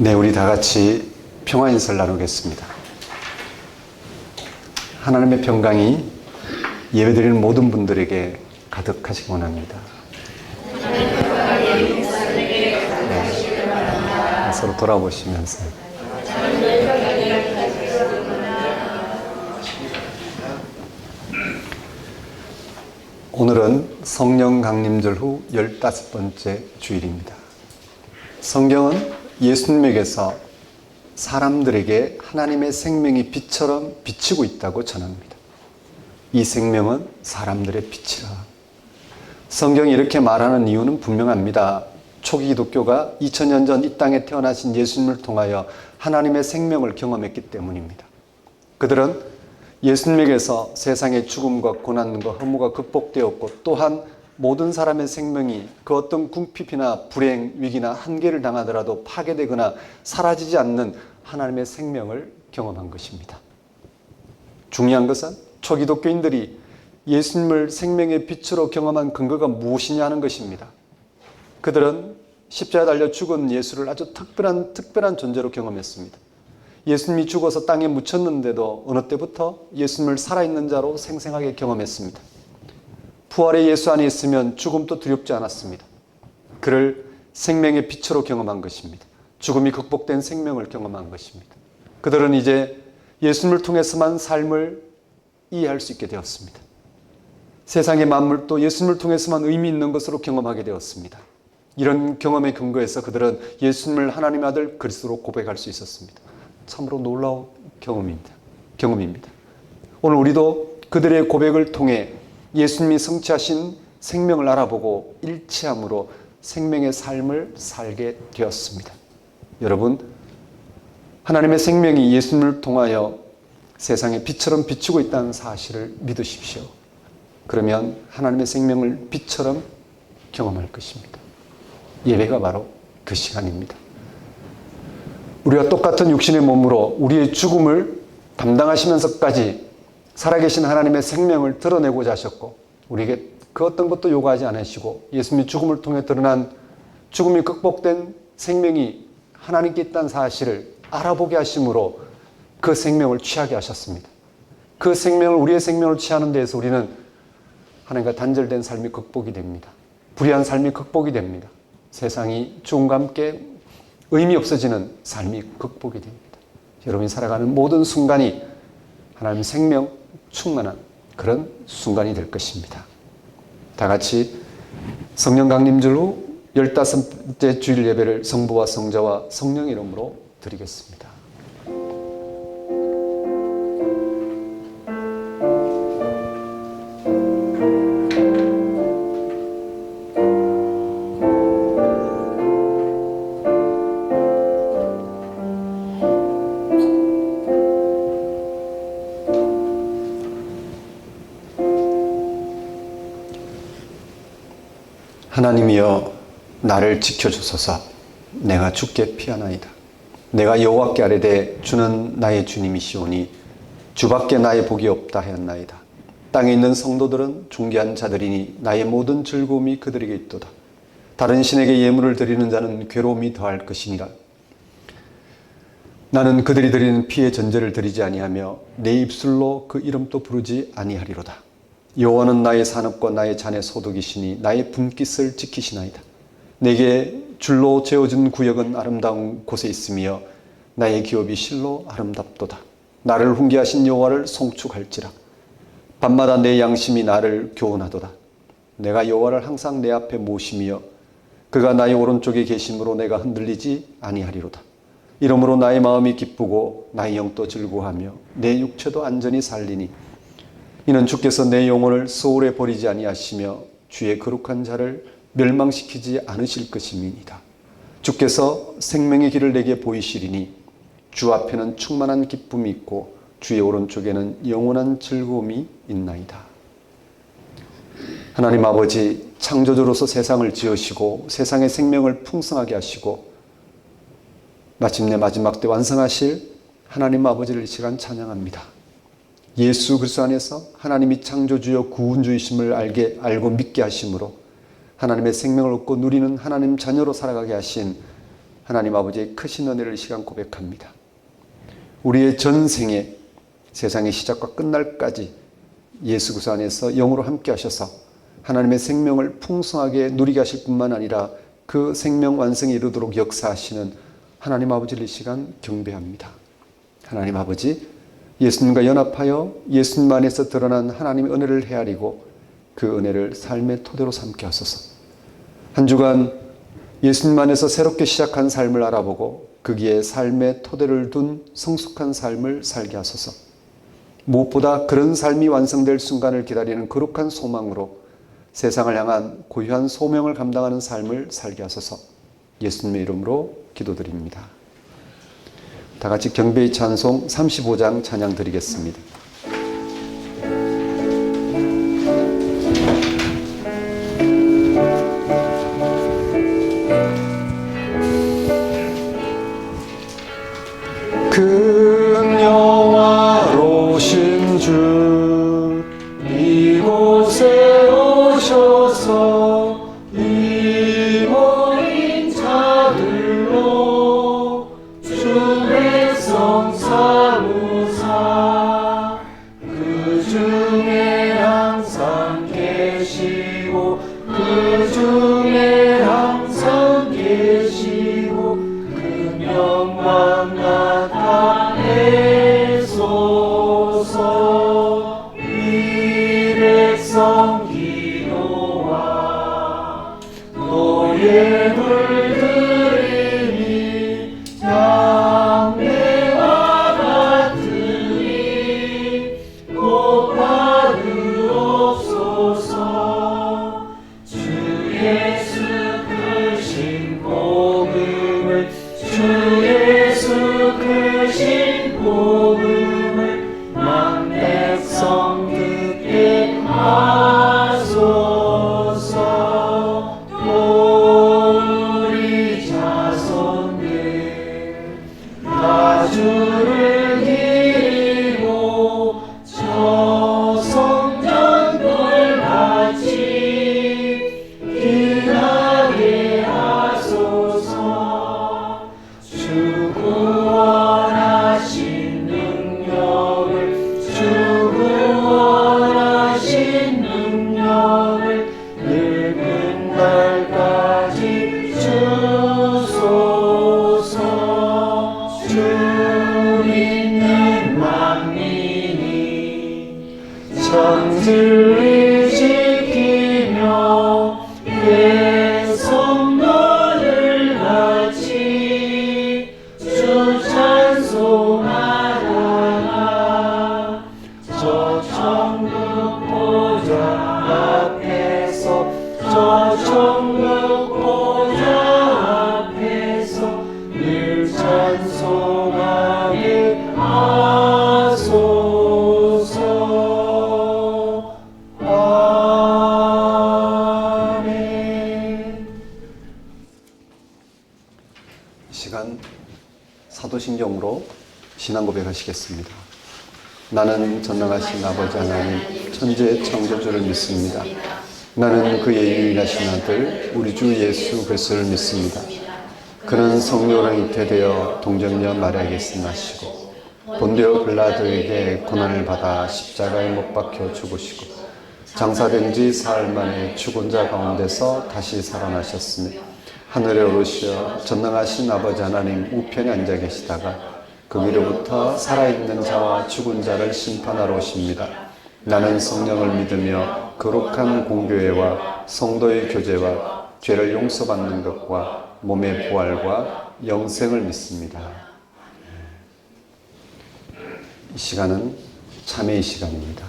네, 우리 다 같이 평화 인사를 나누겠습니다. 하나님의 평강이 예배드리는 모든 분들에게 가득하시기 원합니다. 네, 서로 돌아보시면서 오늘은 성령 강림절 후 15번째 주일입니다. 성경은 예수님에게서 사람들에게 하나님의 생명이 빛처럼 비치고 있다고 전합니다. 이 생명은 사람들의 빛이라. 성경이 이렇게 말하는 이유는 분명합니다. 초기 기독교가 2000년 전 이 땅에 태어나신 예수님을 통하여 하나님의 생명을 경험했기 때문입니다. 그들은 예수님에게서 세상의 죽음과 고난과 허무가 극복되었고, 또한 모든 사람의 생명이 그 어떤 궁핍이나 불행, 위기나 한계를 당하더라도 파괴되거나 사라지지 않는 하나님의 생명을 경험한 것입니다. 중요한 것은 초기독교인들이 예수님을 생명의 빛으로 경험한 근거가 무엇이냐 하는 것입니다. 그들은 십자가에 달려 죽은 예수를 아주 특별한 존재로 경험했습니다. 예수님이 죽어서 땅에 묻혔는데도 어느 때부터 예수님을 살아있는 자로 생생하게 경험했습니다. 부활의 예수 안에 있으면 죽음도 두렵지 않았습니다. 그를 생명의 빛으로 경험한 것입니다. 죽음이 극복된 생명을 경험한 것입니다. 그들은 이제 예수님을 통해서만 삶을 이해할 수 있게 되었습니다. 세상의 만물도 예수님을 통해서만 의미 있는 것으로 경험하게 되었습니다. 이런 경험의 근거에서 그들은 예수님을 하나님의 아들 그리스도로 고백할 수 있었습니다. 참으로 놀라운 경험입니다. 오늘 우리도 그들의 고백을 통해 예수님이 성취하신 생명을 알아보고 일치함으로 생명의 삶을 살게 되었습니다. 여러분, 하나님의 생명이 예수님을 통하여 세상에 빛처럼 비추고 있다는 사실을 믿으십시오. 그러면 하나님의 생명을 빛처럼 경험할 것입니다. 예배가 바로 그 시간입니다. 우리가 똑같은 육신의 몸으로 우리의 죽음을 담당하시면서까지 살아계신 하나님의 생명을 드러내고자 하셨고, 우리에게 그 어떤 것도 요구하지 않으시고, 예수님이 죽음을 통해 드러난 죽음이 극복된 생명이 하나님께 있다는 사실을 알아보게 하심으로 그 생명을 취하게 하셨습니다. 그 생명을, 우리의 생명을 취하는 데에서 우리는 하나님과 단절된 삶이 극복이 됩니다. 불의한 삶이 극복이 됩니다. 세상이 죽음과 함께 의미 없어지는 삶이 극복이 됩니다. 여러분이 살아가는 모든 순간이 하나님의 생명 충만한 그런 순간이 될 것입니다. 다 같이 성령 강림절 후 15번째 주일 예배를 성부와 성자와 성령 이름으로 드리겠습니다. 하나님이여, 나를 지켜주소서. 내가 주께 피하나이다. 내가 여호와께 아뢰되 주는 나의 주님이시오니 주밖에 나의 복이 없다 하였나이다. 땅에 있는 성도들은 존귀한 자들이니 나의 모든 즐거움이 그들에게 있도다. 다른 신에게 예물을 드리는 자는 괴로움이 더할 것이니라. 나는 그들이 드리는 피의 전제를 드리지 아니하며 내 입술로 그 이름도 부르지 아니하리로다. 여호와는 나의 산업과 나의 잔의 소득이시니 나의 분깃을 지키시나이다. 내게 줄로 재어준 구역은 아름다운 곳에 있으며 나의 기업이 실로 아름답도다. 나를 훈계하신 여호와를 송축할지라. 밤마다 내 양심이 나를 교훈하도다. 내가 여호와를 항상 내 앞에 모시며 그가 나의 오른쪽에 계심으로 내가 흔들리지 아니하리로다. 이러므로 나의 마음이 기쁘고 나의 영도 즐거워하며 내 육체도 안전히 살리니 이는 주께서 내 영혼을 소홀에 버리지 아니하시며 주의 거룩한 자를 멸망시키지 않으실 것임이니이다. 주께서 생명의 길을 내게 보이시리니 주 앞에는 충만한 기쁨이 있고 주의 오른쪽에는 영원한 즐거움이 있나이다. 하나님 아버지, 창조주로서 세상을 지으시고 세상의 생명을 풍성하게 하시고 마침내 마지막 때 완성하실 하나님 아버지를 이 시간 찬양합니다. 예수 그리스도 안에서 하나님이 창조주여 구원주이심을 알고 믿게 하심으로 하나님의 생명을 얻고 누리는 하나님 자녀로 살아가게 하신 하나님 아버지의 크신 은혜를 이 시간 고백합니다. 우리의 전생에 세상의 시작과 끝날까지 예수 그리스도 안에서 영으로 함께 하셔서 하나님의 생명을 풍성하게 누리게 하실 뿐만 아니라 그 생명 완성에 이르도록 역사하시는 하나님 아버지를 이 시간 경배합니다. 하나님 아버지, 예수님과 연합하여 예수님 안에서 드러난 하나님의 은혜를 헤아리고 그 은혜를 삶의 토대로 삼게 하소서. 한 주간 예수님 안에서 새롭게 시작한 삶을 알아보고 거기에 삶의 토대를 둔 성숙한 삶을 살게 하소서. 무엇보다 그런 삶이 완성될 순간을 기다리는 거룩한 소망으로 세상을 향한 고유한 소명을 감당하는 삶을 살게 하소서. 예수님의 이름으로 기도드립니다. 다 같이 경배의 찬송 35장 찬양 드리겠습니다. 큰 영화로신 주 이곳에 오셔서 이 모인 자들로 주 백성 삼으사 그 중에 항상 계시고 그 중에 항상 계시고 그 명만 나타내소서. 이 백성 기도와 너의 물들이니 양매와 같으니 곧 받으옵소서. 주 예수 크신 복음을 주 예수 크신 복음을 만 백성 듣게 하소서. 또 우리 자손들 다 주를 기리고 저 성전돌같이 빛나게 하소서. 주 구원하신 능력을 주 구원하신 능력을 늙은 날까지 주소서. 주 믿는 만민이 정진리 지키며 성도들 같이 주 찬송하다가 저 천국 보좌 앞에서 저 천국 보좌 앞에서 늘 찬송하게 하소서. 아멘. 이 시간 사도신경으로 신앙 고백하시겠습니다. 나는 전능하신 아버지 하나님 천지의 창조주를 믿습니다. 나는 그의 유일하신 아들 우리 주 예수 그리스도를 믿습니다. 그는 성령으로 잉태되어 동정녀 마리아에게서 나시고 본디오 빌라도에게 고난을 받아 십자가에 못 박혀 죽으시고 장사된 지 사흘 만에 죽은 자 가운데서 다시 살아나셨으며 하늘에 오르시어 전능하신 아버지 하나님 우편에 앉아 계시다가 거기로부터 살아있는 자와 죽은 자를 심판하러 오십니다. 나는 성령을 믿으며 거룩한 공교회와 성도의 교제와 죄를 용서받는 것과 몸의 부활과 영생을 믿습니다. 이 시간은 참회의 시간입니다.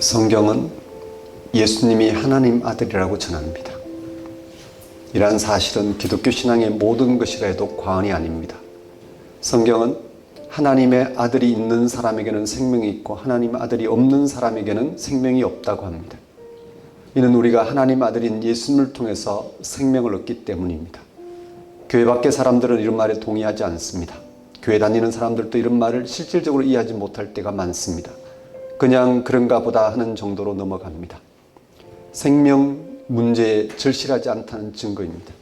성경은 예수님이 하나님 아들이라고 전합니다. 이러한 사실은 기독교 신앙의 모든 것이라 해도 과언이 아닙니다. 성경은 하나님의 아들이 있는 사람에게는 생명이 있고 하나님 아들이 없는 사람에게는 생명이 없다고 합니다. 이는 우리가 하나님 아들인 예수님을 통해서 생명을 얻기 때문입니다. 교회 밖의 사람들은 이런 말에 동의하지 않습니다. 교회 다니는 사람들도 이런 말을 실질적으로 이해하지 못할 때가 많습니다. 그냥 그런가 보다 하는 정도로 넘어갑니다. 생명 문제에 절실하지 않다는 증거입니다.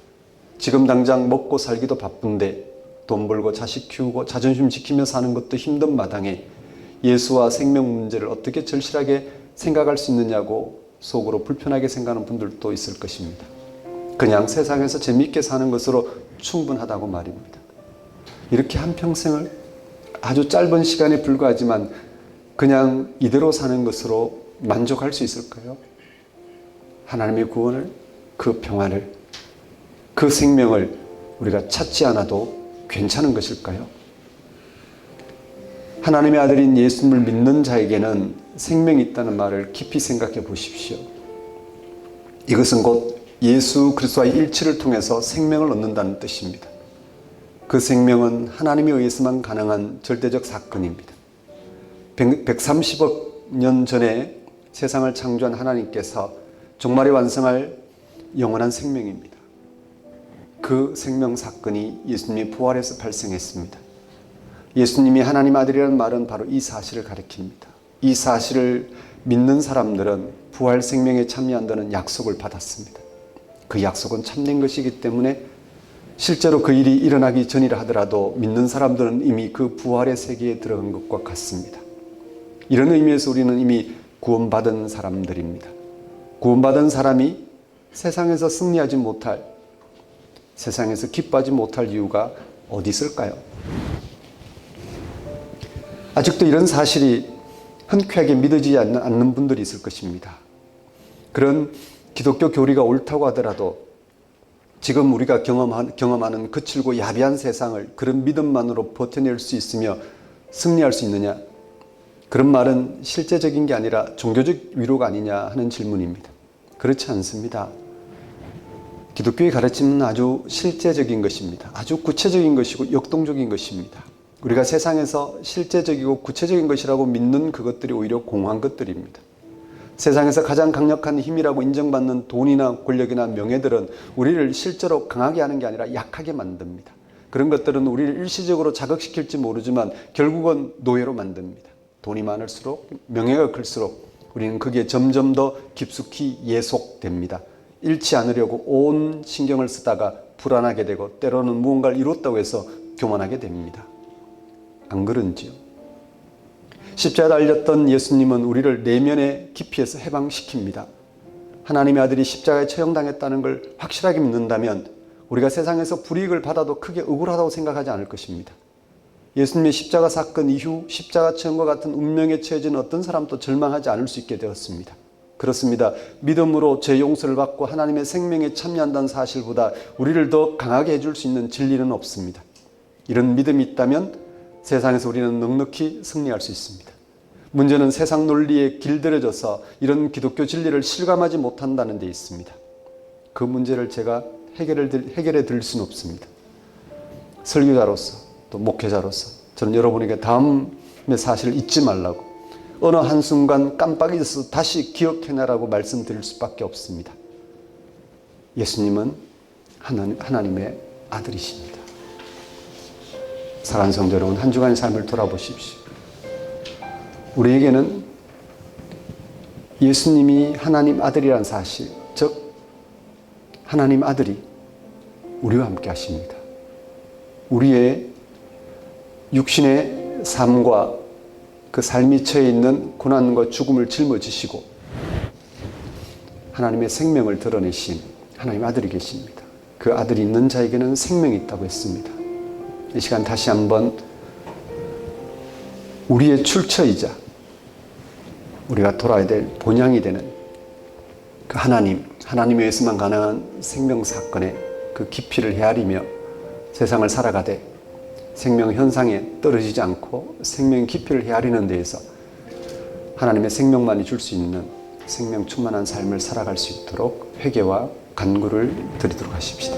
지금 당장 먹고 살기도 바쁜데 돈 벌고 자식 키우고 자존심 지키며 사는 것도 힘든 마당에 예수와 생명 문제를 어떻게 절실하게 생각할 수 있느냐고 속으로 불편하게 생각하는 분들도 있을 것입니다. 그냥 세상에서 재미있게 사는 것으로 충분하다고 말입니다. 이렇게 한평생을 아주 짧은 시간에 불과하지만 그냥 이대로 사는 것으로 만족할 수 있을까요? 하나님의 구원을, 그 평화를, 그 생명을 우리가 찾지 않아도 괜찮은 것일까요? 하나님의 아들인 예수님을 믿는 자에게는 생명이 있다는 말을 깊이 생각해 보십시오. 이것은 곧 예수 그리스도와의 일치를 통해서 생명을 얻는다는 뜻입니다. 그 생명은 하나님에 의해서만 가능한 절대적 사건입니다. 130억 년 전에 세상을 창조한 하나님께서 종말에 완성할 영원한 생명입니다. 그 생명 사건이 예수님이 부활해서 발생했습니다. 예수님이 하나님 아들이라는 말은 바로 이 사실을 가리킵니다. 이 사실을 믿는 사람들은 부활 생명에 참여한다는 약속을 받았습니다. 그 약속은 참된 것이기 때문에 실제로 그 일이 일어나기 전이라 하더라도 믿는 사람들은 이미 그 부활의 세계에 들어간 것과 같습니다. 이런 의미에서 우리는 이미 구원받은 사람들입니다. 구원받은 사람이 세상에서 승리하지 못할, 세상에서 기뻐하지 못할 이유가 어디 있을까요? 아직도 이런 사실이 흔쾌하게 믿어지지 않는 분들이 있을 것입니다. 그런 기독교 교리가 옳다고 하더라도 지금 우리가 경험하는 거칠고 야비한 세상을 그런 믿음만으로 버텨낼 수 있으며 승리할 수 있느냐? 그런 말은 실제적인 게 아니라 종교적 위로가 아니냐 하는 질문입니다. 그렇지 않습니다. 기독교의 가르침은 아주 실제적인 것입니다. 아주 구체적인 것이고 역동적인 것입니다. 우리가 세상에서 실제적이고 구체적인 것이라고 믿는 그것들이 오히려 공허한 것들입니다. 세상에서 가장 강력한 힘이라고 인정받는 돈이나 권력이나 명예들은 우리를 실제로 강하게 하는 게 아니라 약하게 만듭니다. 그런 것들은 우리를 일시적으로 자극시킬지 모르지만 결국은 노예로 만듭니다. 돈이 많을수록, 명예가 클수록 우리는 거기에 점점 더 깊숙이 예속됩니다. 잃지 않으려고 온 신경을 쓰다가 불안하게 되고 때로는 무언가를 이뤘다고 해서 교만하게 됩니다. 안 그런지요? 십자가에 달렸던 예수님은 우리를 내면의 깊이에서 해방시킵니다. 하나님의 아들이 십자가에 처형당했다는 걸 확실하게 믿는다면 우리가 세상에서 불이익을 받아도 크게 억울하다고 생각하지 않을 것입니다. 예수님의 십자가 사건 이후 십자가 처형과 같은 운명에 처해진 어떤 사람도 절망하지 않을 수 있게 되었습니다. 그렇습니다. 믿음으로 죄 용서를 받고 하나님의 생명에 참여한다는 사실보다 우리를 더 강하게 해줄 수 있는 진리는 없습니다. 이런 믿음이 있다면 세상에서 우리는 넉넉히 승리할 수 있습니다. 문제는 세상 논리에 길들여져서 이런 기독교 진리를 실감하지 못한다는 데 있습니다. 그 문제를 제가 해결해 드릴 수는 없습니다. 설교자로서 또 목회자로서 저는 여러분에게 다음의 사실을 잊지 말라고, 어느 한순간 깜빡이져서 다시 기억해내라고 말씀드릴 수밖에 없습니다. 예수님은 하나님의 아들이십니다. 사랑하는 성도 여러분, 한 주간의 삶을 돌아보십시오. 우리에게는 예수님이 하나님 아들이라는 사실, 즉 하나님 아들이 우리와 함께 하십니다. 우리의 육신의 삶과 그 삶이 처해 있는 고난과 죽음을 짊어지시고 하나님의 생명을 드러내신 하나님 아들이 계십니다. 그 아들이 있는 자에게는 생명이 있다고 했습니다. 이 시간 다시 한번 우리의 출처이자 우리가 돌아야 될 본향이 되는 그 하나님에 의해서만 가능한 생명 사건의 그 깊이를 헤아리며 세상을 살아가되 생명 현상에 떨어지지 않고 생명 깊이를 헤아리는 데에서 하나님의 생명만이 줄 수 있는 생명 충만한 삶을 살아갈 수 있도록 회개와 간구를 드리도록 하십시다.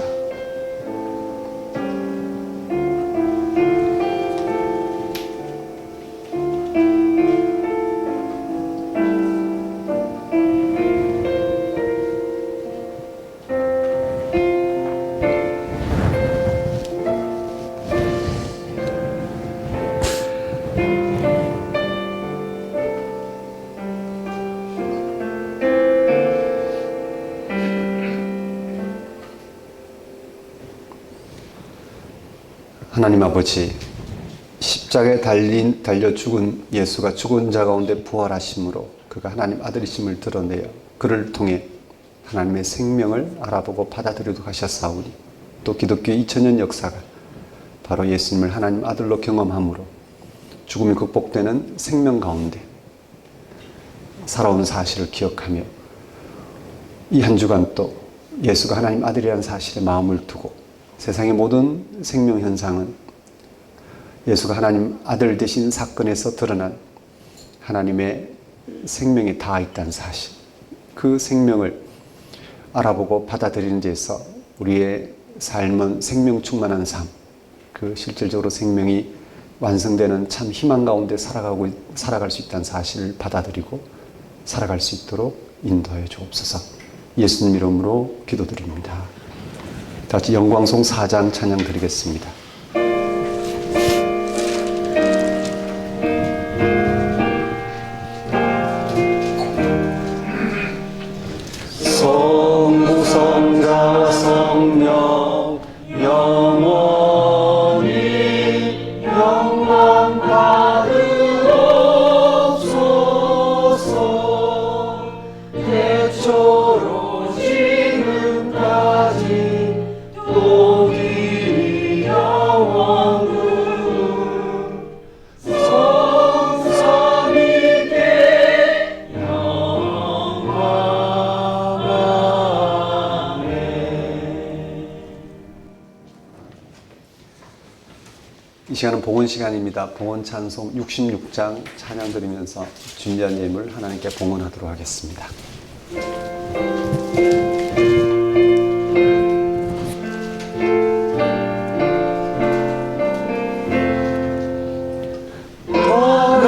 하나님 아버지, 십자가에 달려 죽은 예수가 죽은 자 가운데 부활하심으로 그가 하나님 아들이심을 드러내어 그를 통해 하나님의 생명을 알아보고 받아들이도록 하셨사오니, 또 기독교의 2000년 역사가 바로 예수님을 하나님 아들로 경험함으로 죽음이 극복되는 생명 가운데 살아온 사실을 기억하며 이 한 주간 또 예수가 하나님 아들이라는 사실에 마음을 두고 세상의 모든 생명 현상은 예수가 하나님 아들 되신 사건에서 드러난 하나님의 생명이 다 있다는 사실, 그 생명을 알아보고 받아들이는 데서 우리의 삶은 생명 충만한 삶, 그 실질적으로 생명이 완성되는 참 희망 가운데 살아갈 수 있다는 사실을 받아들이고 살아갈 수 있도록 인도하여 주옵소서. 예수님 이름으로 기도드립니다. 다 같이 영광송 4장 찬양 드리겠습니다. 성부 성자 성령 영원히 영광 받으옵소서. 태초로 지금까지 또 길이 영원으로 성삼위께 영광. 이 시간은 봉헌 시간입니다. 봉헌 찬송 66장 찬양 드리면서 준비한 예물 하나님께 봉헌하도록 하겠습니다. 더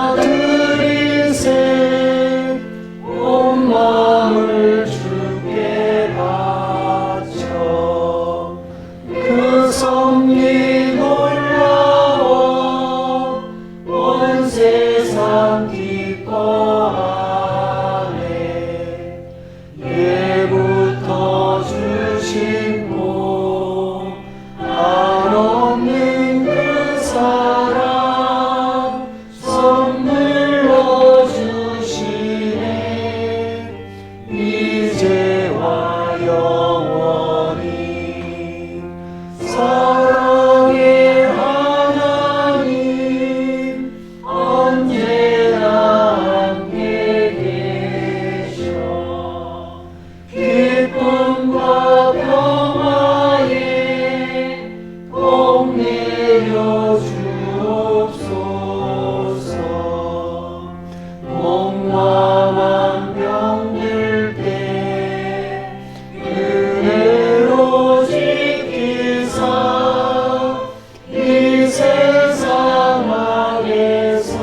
감사드리세 온 마음을 주께 바쳐 그 섭리 놀라워 온 세상 기뻐하네. 예부터 주신 복 한없는 그 사랑 선물로 주시네. 이제와 영원히 사랑의 하나님 언제나 함께 계셔. 기쁨과 평화에 복 내려 주옵소서. 몸과 병들 때 은혜로 지키사 이 세상 악에서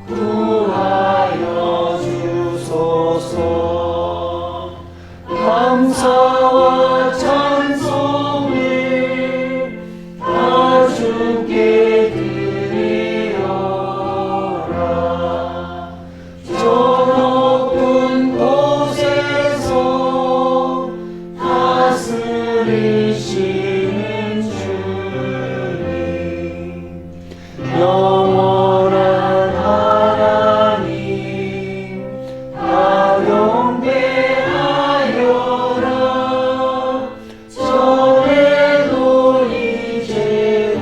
구하여 주소서. 감사와 찬송을 다 주께 드리어라. 저 높은 곳에서 다스리시는 주님, 영원한 하나님 다 영배하여라. 전에도 이제도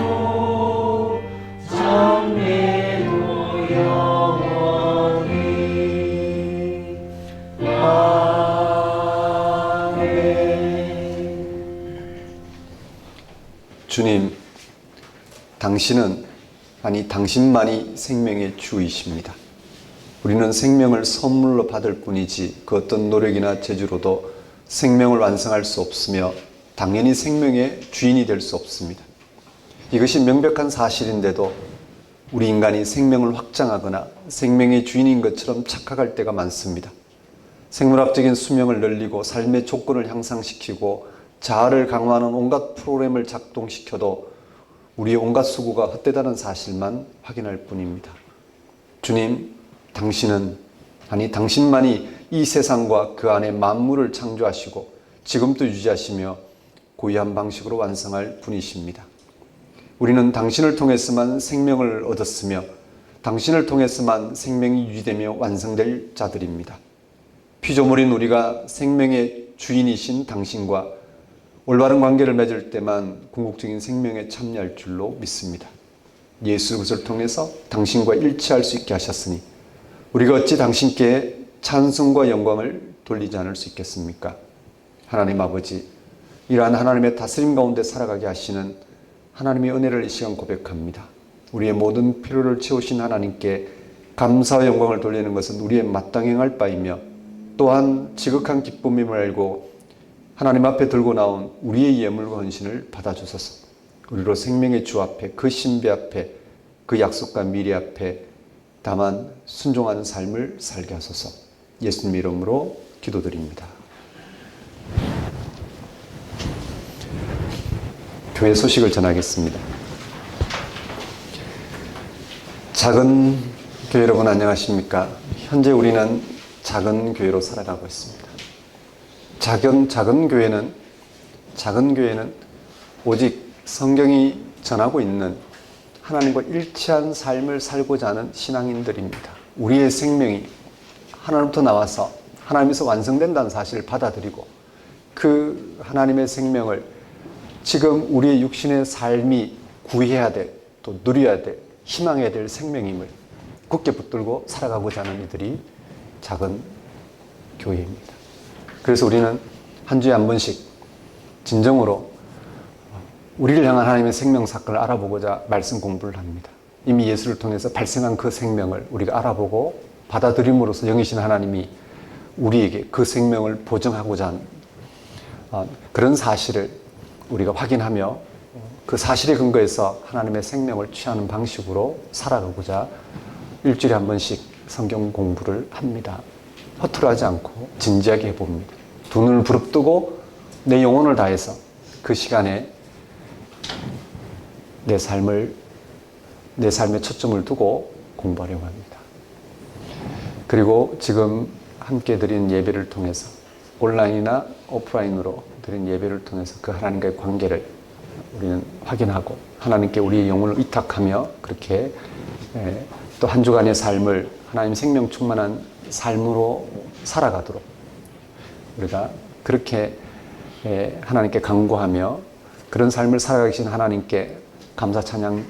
장래도 영원히. 아멘. 주님, 당신은, 아니 당신만이 생명의 주이십니다. 우리는 생명을 선물로 받을 뿐이지 그 어떤 노력이나 재주로도 생명을 완성할 수 없으며 당연히 생명의 주인이 될 수 없습니다. 이것이 명백한 사실인데도 우리 인간이 생명을 확장하거나 생명의 주인인 것처럼 착각할 때가 많습니다. 생물학적인 수명을 늘리고 삶의 조건을 향상시키고 자아를 강화하는 온갖 프로그램을 작동시켜도 우리의 온갖 수고가 헛되다는 사실만 확인할 뿐입니다. 주님, 당신은, 아니 당신만이 이 세상과 그 안에 만물을 창조하시고 지금도 유지하시며 고유한 방식으로 완성할 분이십니다. 우리는 당신을 통해서만 생명을 얻었으며 당신을 통해서만 생명이 유지되며 완성될 자들입니다. 피조물인 우리가 생명의 주인이신 당신과 올바른 관계를 맺을 때만 궁극적인 생명에 참여할 줄로 믿습니다. 예수 그리스도를 통해서 당신과 일치할 수 있게 하셨으니 우리가 어찌 당신께 찬송과 영광을 돌리지 않을 수 있겠습니까? 하나님 아버지, 이러한 하나님의 다스림 가운데 살아가게 하시는 하나님의 은혜를 이 시간 고백합니다. 우리의 모든 필요를 채우신 하나님께 감사와 영광을 돌리는 것은 우리의 마땅히 행할 바이며 또한 지극한 기쁨임을 알고 하나님 앞에 들고 나온 우리의 예물과 헌신을 받아주소서. 우리로 생명의 주 앞에, 그 신비 앞에, 그 약속과 미래 앞에 다만 순종하는 삶을 살게 하소서. 예수님 이름으로 기도드립니다. 교회 소식을 전하겠습니다. 작은 교회 여러분 안녕하십니까? 현재 우리는 작은 교회로 살아가고 있습니다. 작은 교회는 오직 성경이 전하고 있는 하나님과 일치한 삶을 살고자 하는 신앙인들입니다. 우리의 생명이 하나님부터 나와서 하나님에서 완성된다는 사실을 받아들이고 그 하나님의 생명을 지금 우리의 육신의 삶이 구해야 될, 또 누려야 될, 희망해야 될 생명임을 굳게 붙들고 살아가고자 하는 이들이 작은 교회입니다. 그래서 우리는 한 주에 한 번씩 진정으로 우리를 향한 하나님의 생명 사건을 알아보고자 말씀 공부를 합니다. 이미 예수를 통해서 발생한 그 생명을 우리가 알아보고 받아들임으로써 영이신 하나님이 우리에게 그 생명을 보증하고자 하는 그런 사실을 우리가 확인하며 그 사실에 근거해서 하나님의 생명을 취하는 방식으로 살아가고자 일주일에 한 번씩 성경 공부를 합니다. 허투루하지 않고 진지하게 해봅니다. 두 눈을 부릅뜨고 내 영혼을 다해서 그 시간에 내 삶에 초점을 두고 공부하려고 합니다. 그리고 지금 함께 드린 예배를 통해서 온라인이나 오프라인으로 드린 예배를 통해서 그 하나님과의 관계를 우리는 확인하고 하나님께 우리의 영혼을 위탁하며 그렇게 또 한 주간의 삶을 하나님 생명 충만한 삶으로 살아가도록 우리가 그렇게 하나님께 간구하며 그런 삶을 살아가신 하나님께 감사 찬양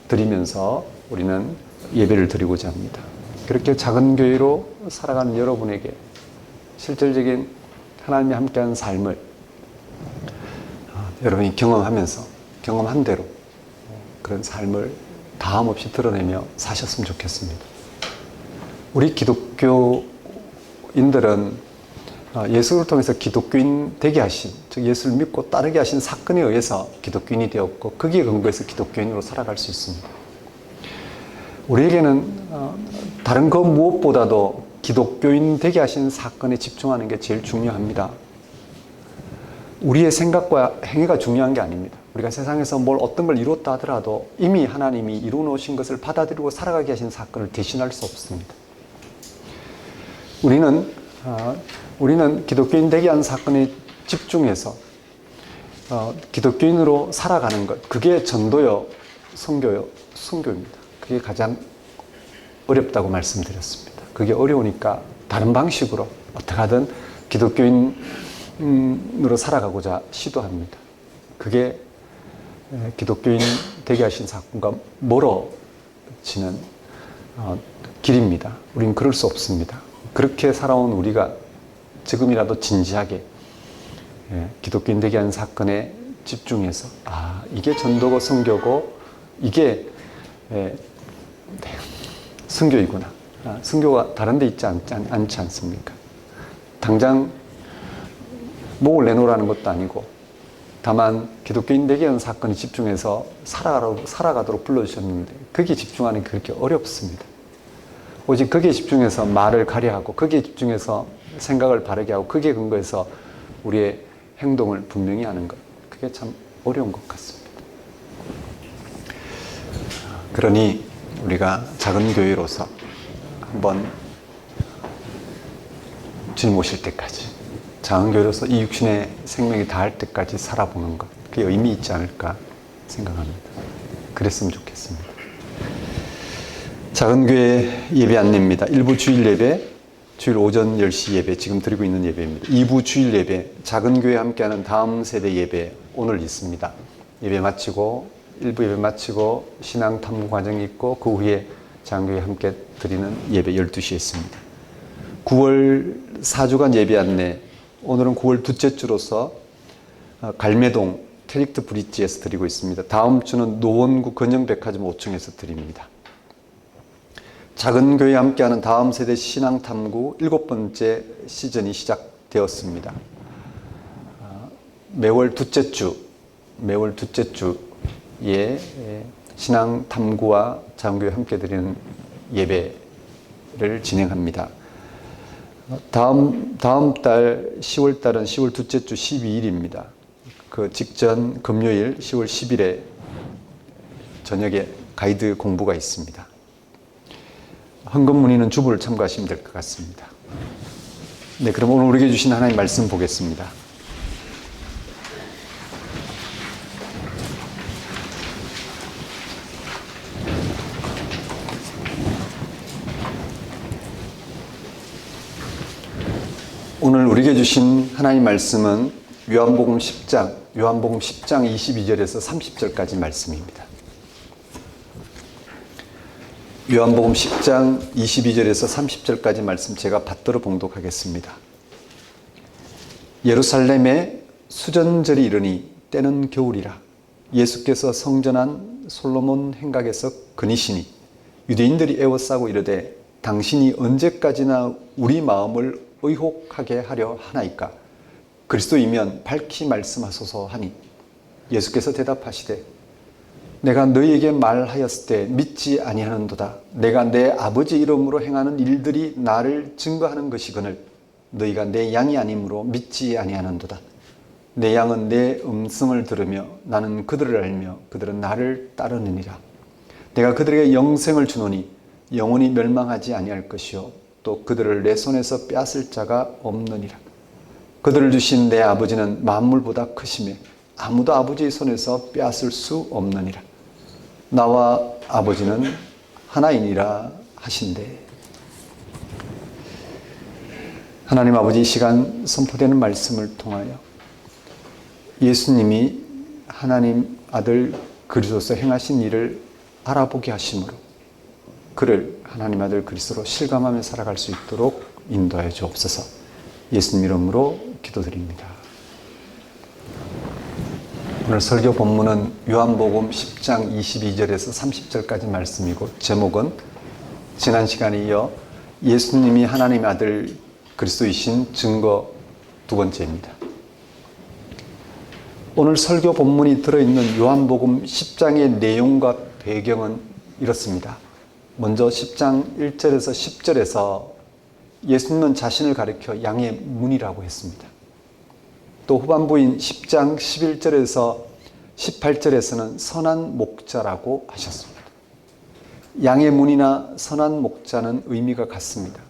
드리면서 우리는 예배를 드리고자 합니다. 그렇게 작은 교회로 살아가는 여러분에게 실질적인 하나님이 함께하는 삶을 여러분이 경험한 대로 그런 삶을 다함 없이 드러내며 사셨으면 좋겠습니다. 우리 기독교인들은 예수를 통해서 기독교인 되게 하신, 즉 예수를 믿고 따르게 하신 사건에 의해서 기독교인이 되었고 거기에 근거해서 기독교인으로 살아갈 수 있습니다. 우리에게는 다른 그 무엇보다도 기독교인 되게 하신 사건에 집중하는 게 제일 중요합니다. 우리의 생각과 행위가 중요한 게 아닙니다. 우리가 세상에서 어떤 걸 이뤘다 하더라도 이미 하나님이 이루어 놓으신 것을 받아들이고 살아가게 하신 사건을 대신할 수 없습니다. 우리는 기독교인 되게 한 사건에 집중해서 기독교인으로 살아가는 것, 그게 전도요, 선교요, 순교입니다. 그게 가장 어렵다고 말씀드렸습니다. 그게 어려우니까 다른 방식으로 어떻게 하든 기독교인으로 살아가고자 시도합니다. 그게 기독교인 되게 하신 사건과 멀어지는 길입니다. 우린 그럴 수 없습니다. 그렇게 살아온 우리가 지금이라도 진지하게 기독교인 되게 하는 사건에 집중해서 이게 전도고 선교고 이게 선교이구나. 선교가 다른 데 있지 않지 않습니까? 당장 목을 내놓으라는 것도 아니고 다만 기독교인 되게 하는 사건에 집중해서 살아가도록 불러주셨는데 거기에 집중하는 게 그렇게 어렵습니다. 오직 거기에 집중해서 말을 가려하고 거기에 집중해서 생각을 바르게 하고 거기에 근거해서 우리의 행동을 분명히 하는 것, 그게 참 어려운 것 같습니다. 그러니 우리가 작은 교회로서 한번 주님 오실 때까지 장은교로서 이 육신의 생명이 다할 때까지 살아보는 것, 그게 의미 있지 않을까 생각합니다. 그랬으면 좋겠습니다. 작은교회 예배 안내입니다. 1부 주일 예배, 주일 오전 10시 예배, 지금 드리고 있는 예배입니다. 2부 주일 예배, 작은교회 함께하는 다음 세대 예배 오늘 있습니다. 예배 마치고 1부 예배 마치고 신앙 탐구 과정이 있고 그 후에 작은교회 함께 드리는 예배 12시에 있습니다. 9월 4주간 예배 안내, 오늘은 9월 둘째 주로서 갈매동 트릭트 브릿지에서 드리고 있습니다. 다음 주는 노원구 건영백화점 5층에서 드립니다. 작은 교회 함께하는 다음 세대 신앙 탐구 7번째 시즌이 시작되었습니다. 매월 둘째 주에 신앙 탐구와 작은 교회 함께 드리는 예배를 진행합니다. 다음 달 10월 달은 10월 둘째 주 12일입니다. 그 직전 금요일 10월 10일에 저녁에 가이드 공부가 있습니다. 헌금 문의는 주부를 참고하시면 될 것 같습니다. 네, 그럼 오늘 우리에게 주신 하나님 말씀 보겠습니다. 오늘 우리에게 주신 하나님 말씀은 요한복음 10장 22절에서 30절까지 말씀입니다. 요한복음 10장 22절에서 30절까지 말씀 제가 받들어 봉독하겠습니다. 예루살렘에 수전절이 이르니 때는 겨울이라. 예수께서 성전한 솔로몬 행각에서 거니시니 유대인들이 애워싸고 이르되 당신이 언제까지나 우리 마음을 의혹하게 하려 하나이까? 그리스도이면 밝히 말씀하소서 하니 예수께서 대답하시되 내가 너희에게 말하였을 때 믿지 아니하는도다. 내가 내 아버지 이름으로 행하는 일들이 나를 증거하는 것이거늘 너희가 내 양이 아니므로 믿지 아니하는도다. 내 양은 내 음성을 들으며 나는 그들을 알며 그들은 나를 따르느니라. 내가 그들에게 영생을 주노니 영원히 멸망하지 아니할 것이요 또 그들을 내 손에서 빼앗을 자가 없느니라. 그들을 주신 내 아버지는 만물보다 크시매 아무도 아버지의 손에서 빼앗을 수 없느니라. 나와 아버지는 하나이니라 하신대. 하나님 아버지, 이 시간 선포되는 말씀을 통하여 예수님이 하나님 아들 그리스도로서 행하신 일을 알아보게 하심으로 그를 하나님 아들 그리스도로 실감하며 살아갈 수 있도록 인도하여 주옵소서. 예수님 이름으로 기도드립니다. 오늘 설교 본문은 요한복음 10장 22절에서 30절까지 말씀이고 제목은 지난 시간에 이어 예수님이 하나님의 아들 그리스도이신 증거 두 번째입니다. 오늘 설교 본문이 들어있는 요한복음 10장의 내용과 배경은 이렇습니다. 먼저 10장 1절에서 10절에서 예수님은 자신을 가리켜 양의 문이라고 했습니다. 또 후반부인 10장 11절에서 18절에서는 선한 목자라고 하셨습니다. 양의 문이나 선한 목자는 의미가 같습니다.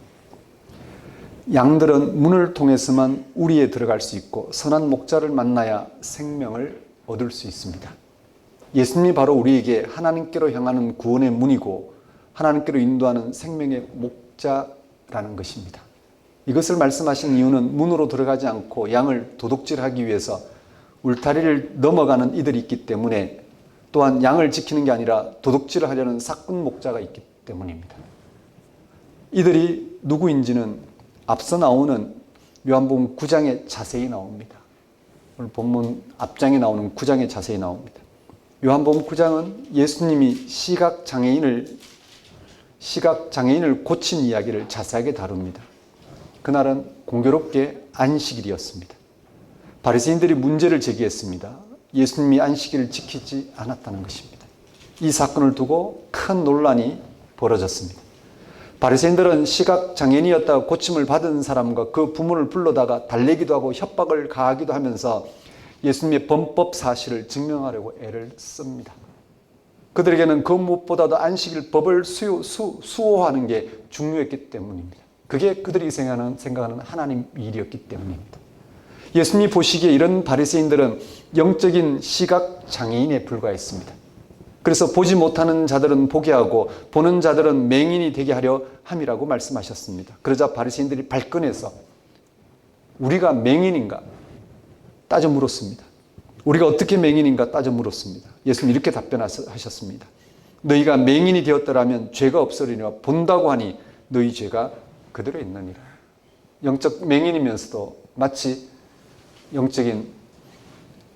양들은 문을 통해서만 우리에 들어갈 수 있고 선한 목자를 만나야 생명을 얻을 수 있습니다. 예수님이 바로 우리에게 하나님께로 향하는 구원의 문이고 하나님께로 인도하는 생명의 목자라는 것입니다. 이것을 말씀하신 이유는 문으로 들어가지 않고 양을 도둑질하기 위해서 울타리를 넘어가는 이들이 있기 때문에 또한 양을 지키는 게 아니라 도둑질을 하려는 사꾼 목자가 있기 때문입니다. 이들이 누구인지는 앞서 나오는 요한복음 9장에 자세히 나옵니다. 오늘 본문 앞장에 나오는 9장에 자세히 나옵니다. 요한복음 9장은 예수님이 시각장애인을 고친 이야기를 자세하게 다룹니다. 그날은 공교롭게 안식일이었습니다. 바리새인들이 문제를 제기했습니다. 예수님이 안식일을 지키지 않았다는 것입니다. 이 사건을 두고 큰 논란이 벌어졌습니다. 바리새인들은 시각장애인이었다가 고침을 받은 사람과 그 부모를 불러다가 달래기도 하고 협박을 가하기도 하면서 예수님의 범법 사실을 증명하려고 애를 씁니다. 그들에게는 그 무엇보다도 안식일 법을 수호하는 게 중요했기 때문입니다. 그게 그들이 생각하는 하나님 일이었기 때문입니다. 예수님이 보시기에 이런 바리새인들은 영적인 시각 장애인에 불과했습니다. 그래서 보지 못하는 자들은 보게 하고 보는 자들은 맹인이 되게 하려 함이라고 말씀하셨습니다. 그러자 바리새인들이 발끈해서 우리가 맹인인가 따져 물었습니다. 우리가 어떻게 맹인인가 따져 물었습니다. 예수님 이렇게 답변하셨습니다. 너희가 맹인이 되었더라면 죄가 없으리라 본다고 하니 너희 죄가 그대로 있느니라. 영적 맹인이면서도 마치 영적인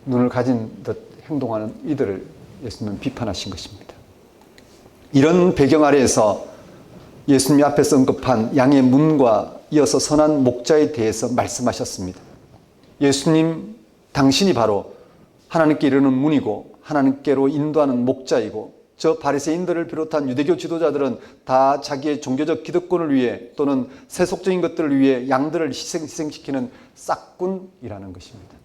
눈을 가진 듯 행동하는 이들을 예수님은 비판하신 것입니다. 이런 배경 아래에서 예수님이 앞에서 언급한 양의 문과 이어서 선한 목자에 대해서 말씀하셨습니다. 예수님 당신이 바로 하나님께 이르는 문이고 하나님께로 인도하는 목자이고 저 바리새인들을 비롯한 유대교 지도자들은 다 자기의 종교적 기득권을 위해 또는 세속적인 것들을 위해 양들을 희생시키는 싹군이라는 것입니다.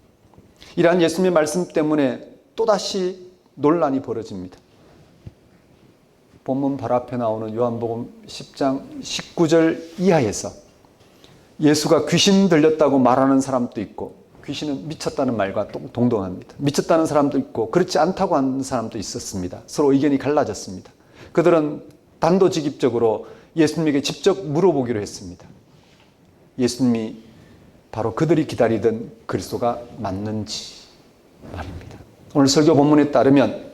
이러한 예수님의 말씀 때문에 또다시 논란이 벌어집니다. 본문 바로 앞에 나오는 요한복음 10장 19절 이하에서 예수가 귀신 들렸다고 말하는 사람도 있고 귀신은 미쳤다는 말과 동등합니다. 미쳤다는 사람도 있고 그렇지 않다고 하는 사람도 있었습니다. 서로 의견이 갈라졌습니다. 그들은 단도직입적으로 예수님에게 직접 물어보기로 했습니다. 예수님이 바로 그들이 기다리던 그리스도가 맞는지 말입니다. 오늘 설교 본문에 따르면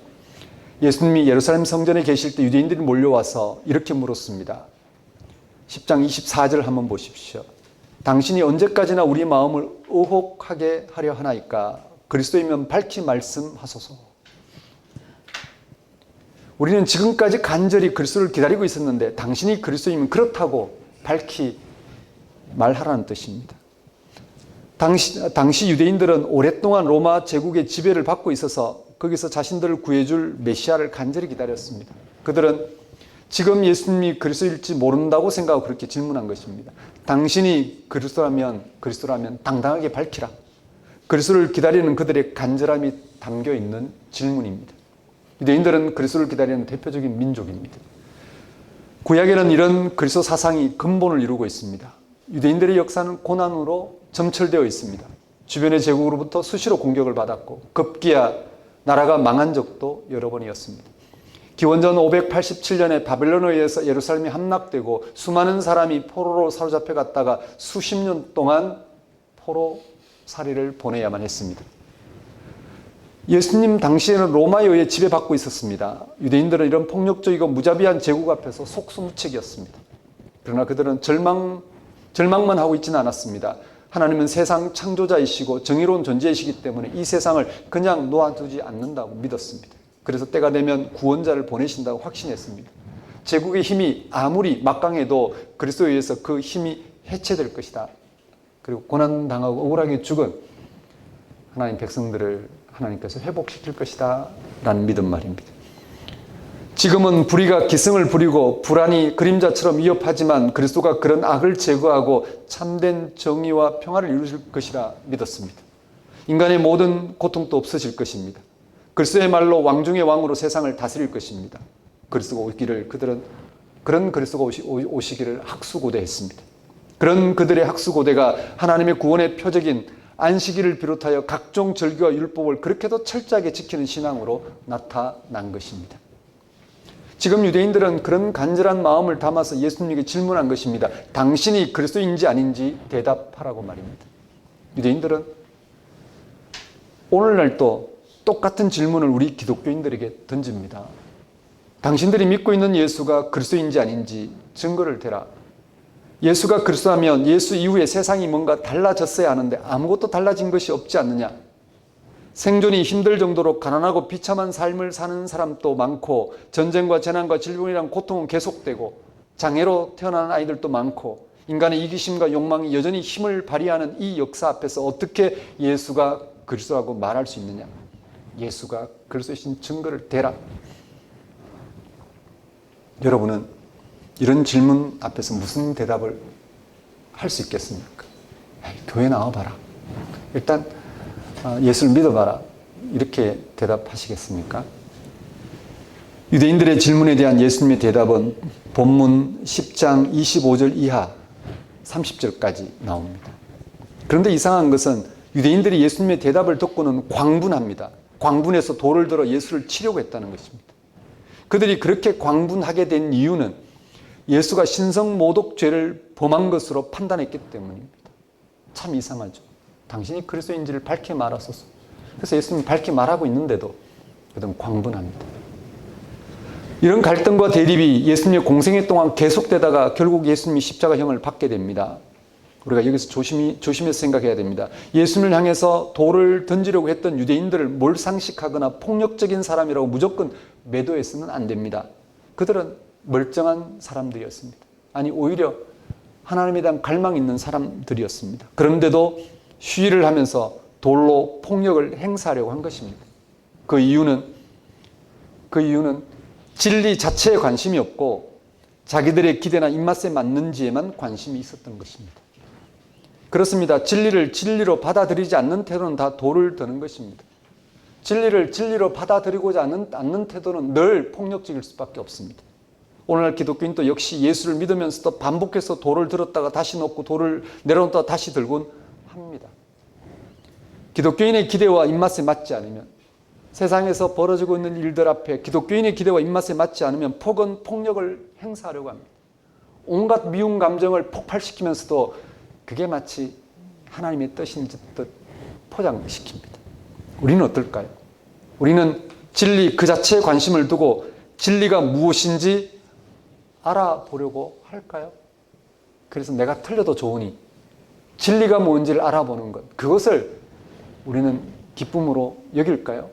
예수님이 예루살렘 성전에 계실 때 유대인들이 몰려와서 이렇게 물었습니다. 10장 24절 한번 보십시오. 당신이 언제까지나 우리 마음을 의혹하게 하려 하나이까? 그리스도이면 밝히 말씀하소서. 우리는 지금까지 간절히 그리스도를 기다리고 있었는데 당신이 그리스도이면 그렇다고 밝히 말하라는 뜻입니다. 당시 유대인들은 오랫동안 로마 제국의 지배를 받고 있어서 거기서 자신들을 구해줄 메시아를 간절히 기다렸습니다. 그들은 지금 예수님이 그리스도일지 모른다고 생각하고 그렇게 질문한 것입니다. 당신이 그리스도라면 당당하게 밝히라. 그리스도를 기다리는 그들의 간절함이 담겨 있는 질문입니다. 유대인들은 그리스도를 기다리는 대표적인 민족입니다. 구약에는 이런 그리스도 사상이 근본을 이루고 있습니다. 유대인들의 역사는 고난으로 점철되어 있습니다. 주변의 제국으로부터 수시로 공격을 받았고 급기야 나라가 망한 적도 여러 번이었습니다. 기원전 587년에 바벨론에 의해서 예루살렘이 함락되고 수많은 사람이 포로로 사로잡혀 갔다가 수십 년 동안 포로살이를 보내야만 했습니다. 예수님 당시에는 로마에 의해 지배받고 있었습니다. 유대인들은 이런 폭력적이고 무자비한 제국 앞에서 속수무책이었습니다. 그러나 그들은 절망만 하고 있지는 않았습니다. 하나님은 세상 창조자이시고 정의로운 존재이시기 때문에 이 세상을 그냥 놓아두지 않는다고 믿었습니다. 그래서 때가 되면 구원자를 보내신다고 확신했습니다. 제국의 힘이 아무리 막강해도 그리스도에 의해서 그 힘이 해체될 것이다. 그리고 고난당하고 억울하게 죽은 하나님 백성들을 하나님께서 회복시킬 것이다 라는 믿음 말입니다. 지금은 불의가 기승을 부리고 불안이 그림자처럼 위협하지만 그리스도가 그런 악을 제거하고 참된 정의와 평화를 이루실 것이라 믿었습니다. 인간의 모든 고통도 없어질 것입니다. 그리스도의 말로 왕중의 왕으로 세상을 다스릴 것입니다. 그리스도가 오기를 그들은 그런 그리스도가 오시기를 학수고대했습니다. 그런 그들의 학수고대가 하나님의 구원의 표적인 안식일을 비롯하여 각종 절기와 율법을 그렇게도 철저하게 지키는 신앙으로 나타난 것입니다. 지금 유대인들은 그런 간절한 마음을 담아서 예수님에게 질문한 것입니다. 당신이 그리스도인지 아닌지 대답하라고 말입니다. 유대인들은 오늘날도 똑같은 질문을 우리 기독교인들에게 던집니다. 당신들이 믿고 있는 예수가 그리스도인지 아닌지 증거를 대라. 예수가 그리스도라면 예수 이후에 세상이 뭔가 달라졌어야 하는데 아무것도 달라진 것이 없지 않느냐. 생존이 힘들 정도로 가난하고 비참한 삶을 사는 사람도 많고 전쟁과 재난과 질병이란 고통은 계속되고 장애로 태어나는 아이들도 많고 인간의 이기심과 욕망이 여전히 힘을 발휘하는 이 역사 앞에서 어떻게 예수가 그리스도라고 말할 수 있느냐. 예수가 그리스도이신 증거를 대라. 여러분은 이런 질문 앞에서 무슨 대답을 할 수 있겠습니까? 교회 나와봐라. 일단 예수를 믿어봐라. 이렇게 대답하시겠습니까? 유대인들의 질문에 대한 예수님의 대답은 본문 10장 25절 이하 30절까지 나옵니다. 그런데 이상한 것은 유대인들이 예수님의 대답을 듣고는 광분합니다. 광분해서 돌을 들어 예수를 치려고 했다는 것입니다. 그들이 그렇게 광분하게 된 이유는 예수가 신성모독죄를 범한 것으로 판단했기 때문입니다. 참 이상하죠. 당신이 그리스도인지를 밝히 말하소서. 그래서 예수님이 밝히 말하고 있는데도 그들은 광분합니다. 이런 갈등과 대립이 예수님의 공생애 동안 계속되다가 결국 예수님이 십자가형을 받게 됩니다. 우리가 여기서 조심해서 생각해야 됩니다. 예수님을 향해서 돌을 던지려고 했던 유대인들을 몰상식하거나 폭력적인 사람이라고 무조건 매도해서는 안 됩니다. 그들은 멀쩡한 사람들이었습니다. 아니, 오히려 하나님에 대한 갈망이 있는 사람들이었습니다. 그런데도 시위를 하면서 돌로 폭력을 행사하려고 한 것입니다. 그 이유는 진리 자체에 관심이 없고 자기들의 기대나 입맛에 맞는지에만 관심이 있었던 것입니다. 그렇습니다. 진리를 진리로 받아들이지 않는 태도는 다 돌을 드는 것입니다. 진리를 진리로 받아들이고자 않는 태도는 늘 폭력적일 수밖에 없습니다. 오늘날 기독교인도 역시 예수를 믿으면서도 반복해서 돌을 들었다가 다시 놓고 돌을 내려놓다가 다시 들곤 합니다. 기독교인의 기대와 입맛에 맞지 않으면, 세상에서 벌어지고 있는 일들 앞에 기독교인의 기대와 입맛에 맞지 않으면 폭력을 행사하려고 합니다. 온갖 미운 감정을 폭발시키면서도 그게 마치 하나님의 뜻인 듯 포장시킵니다. 우리는 어떨까요? 우리는 진리 그 자체에 관심을 두고 진리가 무엇인지 알아보려고 할까요? 그래서 내가 틀려도 좋으니 진리가 뭔지를 알아보는 것, 그것을 우리는 기쁨으로 여길까요?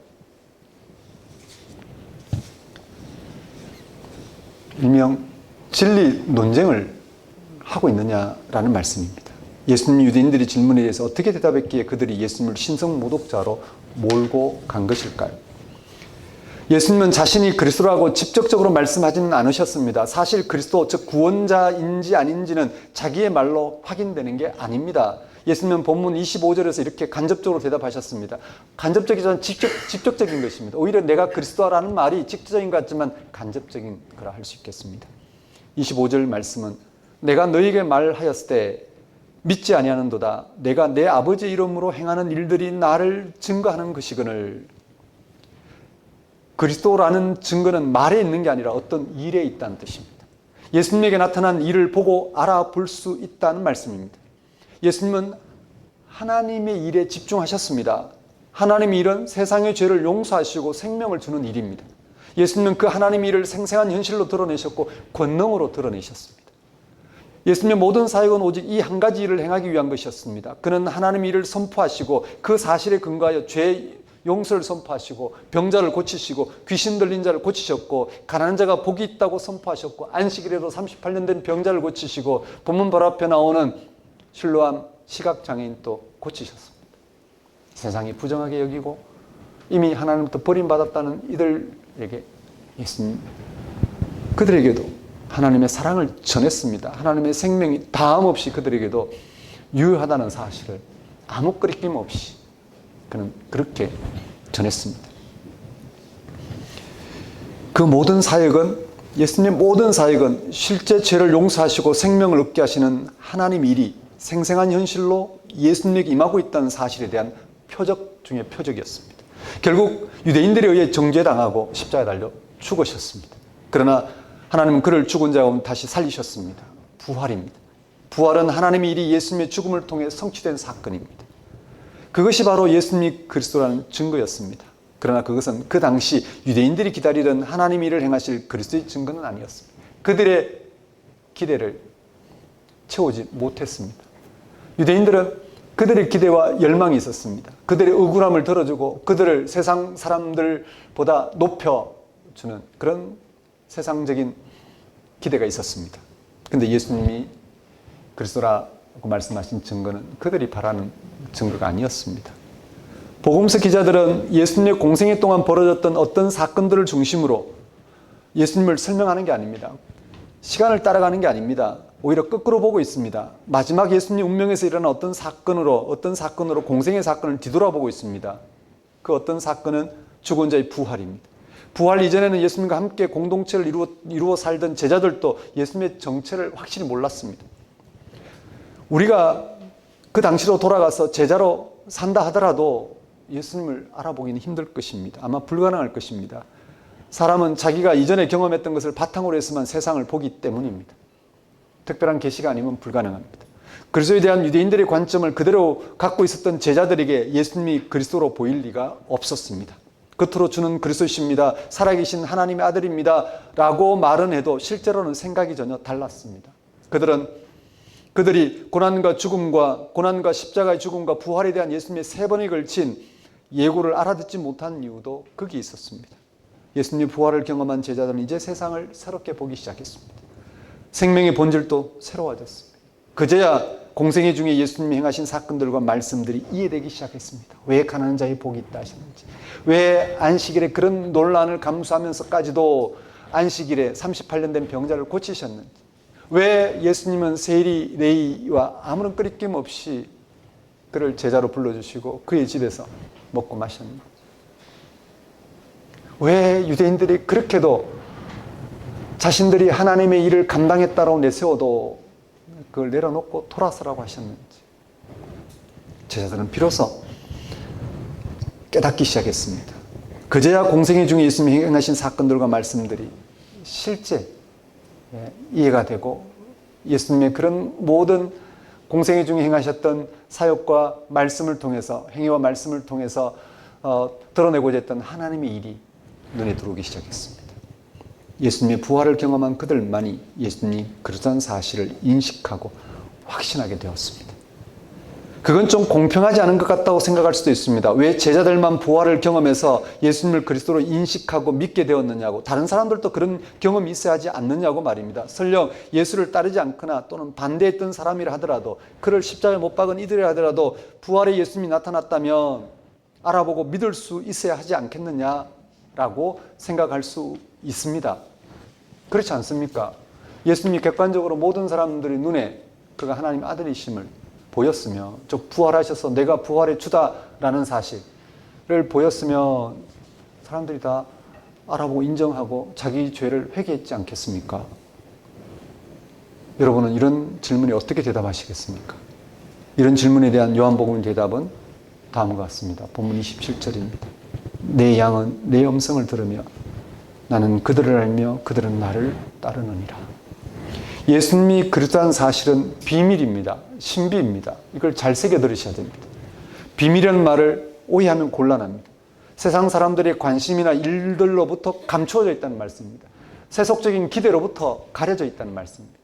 일명 진리 논쟁을 하고 있느냐라는 말씀입니다. 예수님 유대인들이 질문에 대해서 어떻게 대답했기에 그들이 예수님을 신성모독자로 몰고 간 것일까요? 예수님은 자신이 그리스도라고 직접적으로 말씀하지는 않으셨습니다. 사실 그리스도, 즉 구원자인지 아닌지는 자기의 말로 확인되는 게 아닙니다. 예수님은 본문 25절에서 이렇게 간접적으로 대답하셨습니다. 간접적이지만 직접적인 것입니다. 오히려 내가 그리스도라는 말이 직접적인 것 같지만 간접적인 거라 할 수 있겠습니다. 25절 말씀은 내가 너희에게 말하였을 때 믿지 아니하는도다. 내가 내 아버지 이름으로 행하는 일들이 나를 증거하는 것이거늘. 그리스도라는 증거는 말에 있는 게 아니라 어떤 일에 있다는 뜻입니다. 예수님에게 나타난 일을 보고 알아볼 수 있다는 말씀입니다. 예수님은 하나님의 일에 집중하셨습니다. 하나님의 일은 세상의 죄를 용서하시고 생명을 주는 일입니다. 예수님은 그 하나님의 일을 생생한 현실로 드러내셨고 권능으로 드러내셨습니다. 예수님의 모든 사역은 오직 이 한 가지 일을 행하기 위한 것이었습니다. 그는 하나님의 일을 선포하시고 그 사실에 근거하여 죄 용서를 선포하시고 병자를 고치시고 귀신 들린 자를 고치셨고 가난한 자가 복이 있다고 선포하셨고 안식일에도 38년 된 병자를 고치시고 본문 바로 앞에 나오는 실로암 시각장애인도 고치셨습니다. 세상이 부정하게 여기고 이미 하나님부터 버림받았다는 이들에게 예수님 그들에게도 하나님의 사랑을 전했습니다. 하나님의 생명이 다함없이 그들에게도 유효하다는 사실을 아무 끄리낌 없이 그는 그렇게 전했습니다. 그 모든 사역은, 예수님의 모든 사역은 실제 죄를 용서하시고 생명을 얻게 하시는 하나님의 일이 생생한 현실로 예수님에게 임하고 있다는 사실에 대한 표적 중의 표적이었습니다. 결국 유대인들에 의해 정죄당하고 십자가에 달려 죽으셨습니다. 그러나 하나님은 그를 죽은 자 가운데 다시 살리셨습니다. 부활입니다. 부활은 하나님의 일이 예수님의 죽음을 통해 성취된 사건입니다. 그것이 바로 예수님이 그리스도라는 증거였습니다. 그러나 그것은 그 당시 유대인들이 기다리던 하나님의 일을 행하실 그리스도의 증거는 아니었습니다. 그들의 기대를 채우지 못했습니다. 유대인들은 그들의 기대와 열망이 있었습니다. 그들의 억울함을 덜어주고 그들을 세상 사람들보다 높여주는 그런 세상적인 기대가 있었습니다. 그런데 예수님이 그리스도라고 말씀하신 증거는 그들이 바라는 증거가 아니었습니다. 복음서 기자들은 예수님의 공생애 동안 벌어졌던 어떤 사건들을 중심으로 예수님을 설명하는 게 아닙니다. 시간을 따라가는 게 아닙니다. 오히려 거꾸로 보고 있습니다. 마지막 예수님 운명에서 일어난 어떤 사건으로 공생의 사건을 뒤돌아보고 있습니다. 그 어떤 사건은 죽은 자의 부활입니다. 부활 이전에는 예수님과 함께 공동체를 이루어 살던 제자들도 예수님의 정체를 확실히 몰랐습니다. 우리가 그 당시로 돌아가서 제자로 산다 하더라도 예수님을 알아보기는 힘들 것입니다. 아마 불가능할 것입니다. 사람은 자기가 이전에 경험했던 것을 바탕으로 해서만 세상을 보기 때문입니다. 특별한 계시가 아니면 불가능합니다. 그리스도에 대한 유대인들의 관점을 그대로 갖고 있었던 제자들에게 예수님이 그리스도로 보일 리가 없었습니다. 겉으로 주는 그리스도십니다. 살아계신 하나님의 아들입니다. 라고 말은 해도 실제로는 생각이 전혀 달랐습니다. 그들이 고난과 십자가의 죽음과 부활에 대한 예수님의 세 번에 걸친 예고를 알아듣지 못한 이유도 거기에 있었습니다. 예수님의 부활을 경험한 제자들은 이제 세상을 새롭게 보기 시작했습니다. 생명의 본질도 새로워졌습니다. 그제야 공생애 중에 예수님이 행하신 사건들과 말씀들이 이해되기 시작했습니다. 왜 가난한 자의 복이 있다 하셨는지, 왜 안식일에 그런 논란을 감수하면서까지도 안식일에 38년 된 병자를 고치셨는지, 왜 예수님은 세리 레이와 아무런 끄리낌 없이 그를 제자로 불러주시고 그의 집에서 먹고 마셨는지, 왜 유대인들이 그렇게도 자신들이 하나님의 일을 감당했다고 내세워도 그걸 내려놓고 돌아서라고 하셨는지, 제자들은 비로소 깨닫기 시작했습니다. 그제야 공생애 중에 예수님이 행하신 사건들과 말씀들이 실제 이해가 되고, 예수님의 그런 모든 공생애 중에 행하셨던 사역과 말씀을 통해서, 행위와 말씀을 통해서 드러내고자 했던 하나님의 일이 눈에 들어오기 시작했습니다. 예수님의 부활을 경험한 그들만이 예수님이 그러한 사실을 인식하고 확신하게 되었습니다. 그건 좀 공평하지 않은 것 같다고 생각할 수도 있습니다. 왜 제자들만 부활을 경험해서 예수님을 그리스도로 인식하고 믿게 되었느냐고, 다른 사람들도 그런 경험이 있어야 하지 않느냐고 말입니다. 설령 예수를 따르지 않거나 또는 반대했던 사람이라 하더라도, 그를 십자가에 못 박은 이들이라 하더라도 부활의 예수님이 나타났다면 알아보고 믿을 수 있어야 하지 않겠느냐라고 생각할 수 있습니다. 그렇지 않습니까? 예수님이 객관적으로 모든 사람들의 눈에 그가 하나님의 아들이심을 보였으면, 즉 부활하셔서 내가 부활의 주다라는 사실을 보였으면 사람들이 다 알아보고 인정하고 자기 죄를 회개했지 않겠습니까? 여러분은 이런 질문에 어떻게 대답하시겠습니까? 이런 질문에 대한 요한복음의 대답은 다음과 같습니다. 본문 27절입니다. 내 양은 내 음성을 들으며 나는 그들을 알며 그들은 나를 따르느니라. 예수님이 그리스도한 사실은 비밀입니다. 신비입니다. 이걸 잘 새겨 들으셔야 됩니다. 비밀이라는 말을 오해하면 곤란합니다. 세상 사람들의 관심이나 일들로부터 감추어져 있다는 말씀입니다. 세속적인 기대로부터 가려져 있다는 말씀입니다.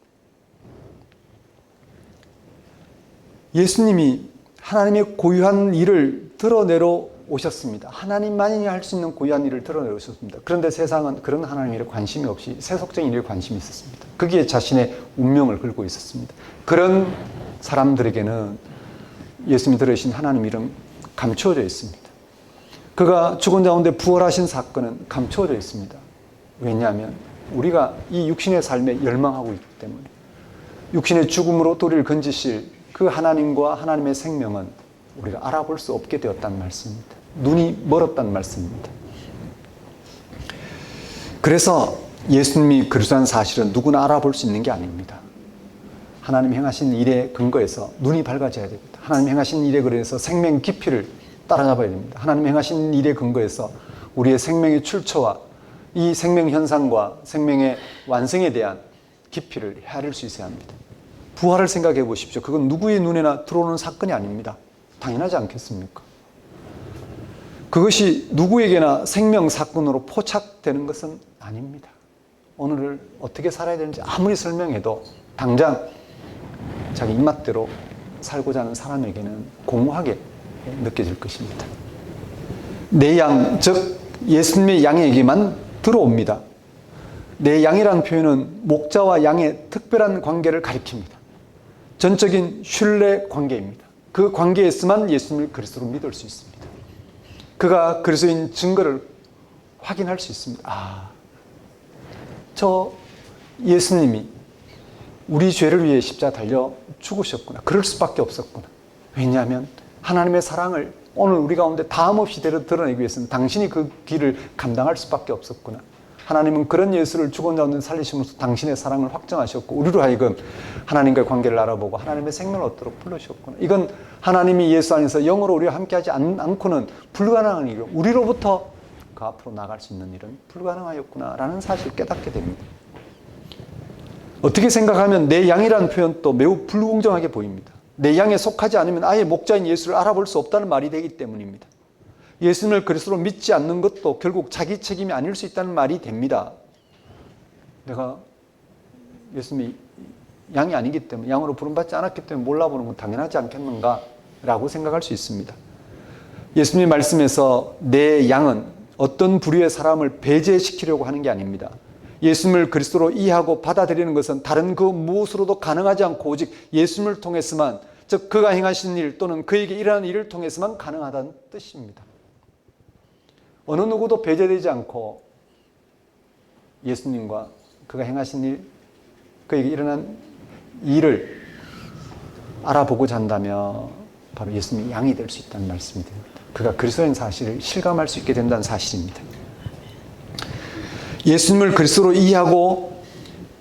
예수님이 하나님의 고유한 일을 드러내러 오셨습니다. 하나님만이 할 수 있는 고유한 일을 드러내러 오셨습니다. 그런데 세상은 그런 하나님의 일에 관심이 없이 세속적인 일에 관심이 있었습니다. 거기에 자신의 운명을 걸고 있었습니다. 그런 사람들에게는 예수님이 들으신 하나님 일은 감추어져 있습니다. 그가 죽은 가운데 부활하신 사건은 감추어져 있습니다. 왜냐하면 우리가 이 육신의 삶에 열망하고 있기 때문에, 육신의 죽음으로 우리를 건지실 그 하나님과 하나님의 생명은 우리가 알아볼 수 없게 되었다는 말씀입니다. 눈이 멀었다는 말씀입니다. 그래서 예수님이 그리스도한 사실은 누구나 알아볼 수 있는 게 아닙니다. 하나님 행하신 일에 근거해서 눈이 밝아져야 됩니다. 하나님 행하신 일에 근거해서 생명 깊이를 따라잡아야 됩니다. 하나님 행하신 일에 근거해서 우리의 생명의 출처와 이 생명 현상과 생명의 완성에 대한 깊이를 헤아릴 수 있어야 합니다. 부활을 생각해 보십시오. 그건 누구의 눈에나 들어오는 사건이 아닙니다. 당연하지 않겠습니까? 그것이 누구에게나 생명 사건으로 포착되는 것은 아닙니다. 오늘을 어떻게 살아야 되는지 아무리 설명해도 당장 자기 입맛대로 살고자 하는 사람에게는 공허하게 느껴질 것입니다. 내 양, 즉 예수님의 양에게만 들어옵니다. 내 양이라는 표현은 목자와 양의 특별한 관계를 가리킵니다. 전적인 신뢰 관계입니다. 그 관계에서만 예수님을 그리스도로 믿을 수 있습니다. 그가 그리스도인 증거를 확인할 수 있습니다. 저 예수님이 우리 죄를 위해 십자가 달려 죽으셨구나. 그럴 수밖에 없었구나. 왜냐하면 하나님의 사랑을 오늘 우리 가운데 다함없이 드러내기 위해서는 당신이 그 길을 감당할 수밖에 없었구나. 하나님은 그런 예수를 죽은 자없는 살리심으로써 당신의 사랑을 확정하셨고 우리로 하여금 하나님과의 관계를 알아보고 하나님의 생명을 얻도록 불러주셨구나. 이건 하나님이 예수 안에서 영으로 우리와 함께하지 않고는 불가능한 일이고 우리로부터 그 앞으로 나갈 수 있는 일은 불가능하였구나라는 사실을 깨닫게 됩니다. 어떻게 생각하면 내 양이라는 표현도 매우 불공정하게 보입니다. 내 양에 속하지 않으면 아예 목자인 예수를 알아볼 수 없다는 말이 되기 때문입니다. 예수님을 그리스도로 믿지 않는 것도 결국 자기 책임이 아닐 수 있다는 말이 됩니다. 내가 예수님이 양이 아니기 때문에 양으로 부름받지 않았기 때문에 몰라보는 건 당연하지 않겠는가 라고 생각할 수 있습니다. 예수님 말씀에서 내 양은 어떤 부류의 사람을 배제시키려고 하는 게 아닙니다. 예수님을 그리스도로 이해하고 받아들이는 것은 다른 그 무엇으로도 가능하지 않고 오직 예수님을 통해서만, 즉 그가 행하신 일 또는 그에게 일어난 일을 통해서만 가능하다는 뜻입니다. 어느 누구도 배제되지 않고 예수님과 그가 행하신 일, 그에게 일어난 일을 알아보고자 한다면 바로 예수님이 양이 될 수 있다는 말씀이 됩니다. 그가 그리스도인 사실을 실감할 수 있게 된다는 사실입니다. 예수님을 그리스도로 이해하고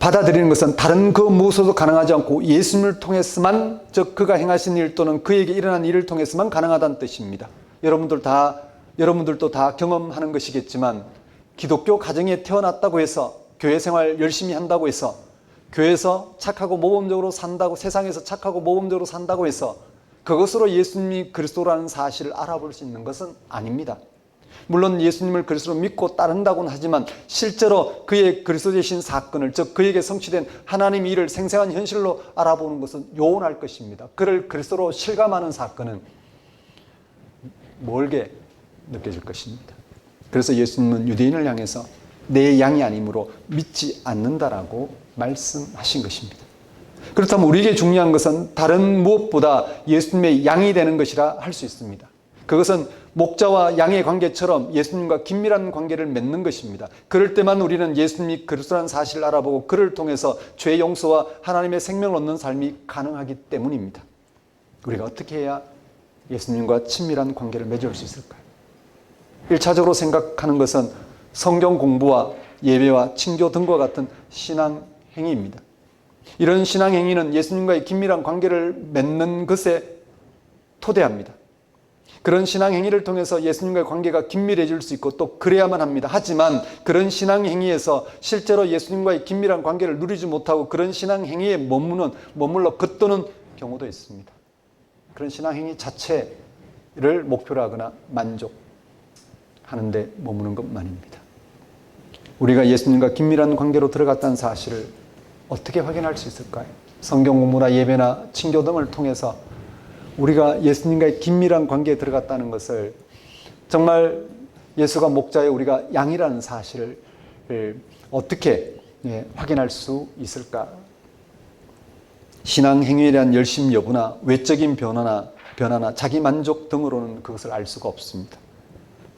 받아들이는 것은 다른 그 무엇으로도 가능하지 않고 예수님을 통해서만, 즉 그가 행하신 일 또는 그에게 일어난 일을 통해서만 가능하다는 뜻입니다. 여러분들도 다 경험하는 것이겠지만 기독교 가정에 태어났다고 해서 교회 생활 열심히 한다고 해서 교회에서 착하고 모범적으로 산다고, 세상에서 착하고 모범적으로 산다고 해서 그것으로 예수님이 그리스도라는 사실을 알아볼 수 있는 것은 아닙니다. 물론 예수님을 그리스도로 믿고 따른다고는 하지만 실제로 그의 그리스도 되신 사건을, 즉 그에게 성취된 하나님의 일을 생생한 현실로 알아보는 것은 요원할 것입니다. 그를 그리스도로 실감하는 사건은 멀게 느껴질 것입니다. 그래서 예수님은 유대인을 향해서 내 양이 아니므로 믿지 않는다라고 말씀하신 것입니다. 그렇다면 우리에게 중요한 것은 다른 무엇보다 예수님의 양이 되는 것이라 할 수 있습니다. 그것은 목자와 양의 관계처럼 예수님과 긴밀한 관계를 맺는 것입니다. 그럴 때만 우리는 예수님이 그리스도라는 사실을 알아보고 그를 통해서 죄 용서와 하나님의 생명을 얻는 삶이 가능하기 때문입니다. 우리가 어떻게 해야 예수님과 친밀한 관계를 맺을 수 있을까요? 1차적으로 생각하는 것은 성경 공부와 예배와 친교 등과 같은 신앙 행위입니다. 이런 신앙 행위는 예수님과의 긴밀한 관계를 맺는 것에 토대합니다. 그런 신앙 행위를 통해서 예수님과의 관계가 긴밀해질 수 있고 또 그래야만 합니다. 하지만 그런 신앙 행위에서 실제로 예수님과의 긴밀한 관계를 누리지 못하고 그런 신앙 행위에 머물러 겉도는 경우도 있습니다. 그런 신앙 행위 자체를 목표로 하거나 만족하는데 머무는 것만입니다. 우리가 예수님과 긴밀한 관계로 들어갔다는 사실을 어떻게 확인할 수 있을까요? 성경 공부나 예배나 친교 등을 통해서 우리가 예수님과의 긴밀한 관계에 들어갔다는 것을, 정말 예수가 목자에 우리가 양이라는 사실을 어떻게 확인할 수 있을까? 신앙 행위에 대한 열심 여부나 외적인 변화나 자기 만족 등으로는 그것을 알 수가 없습니다.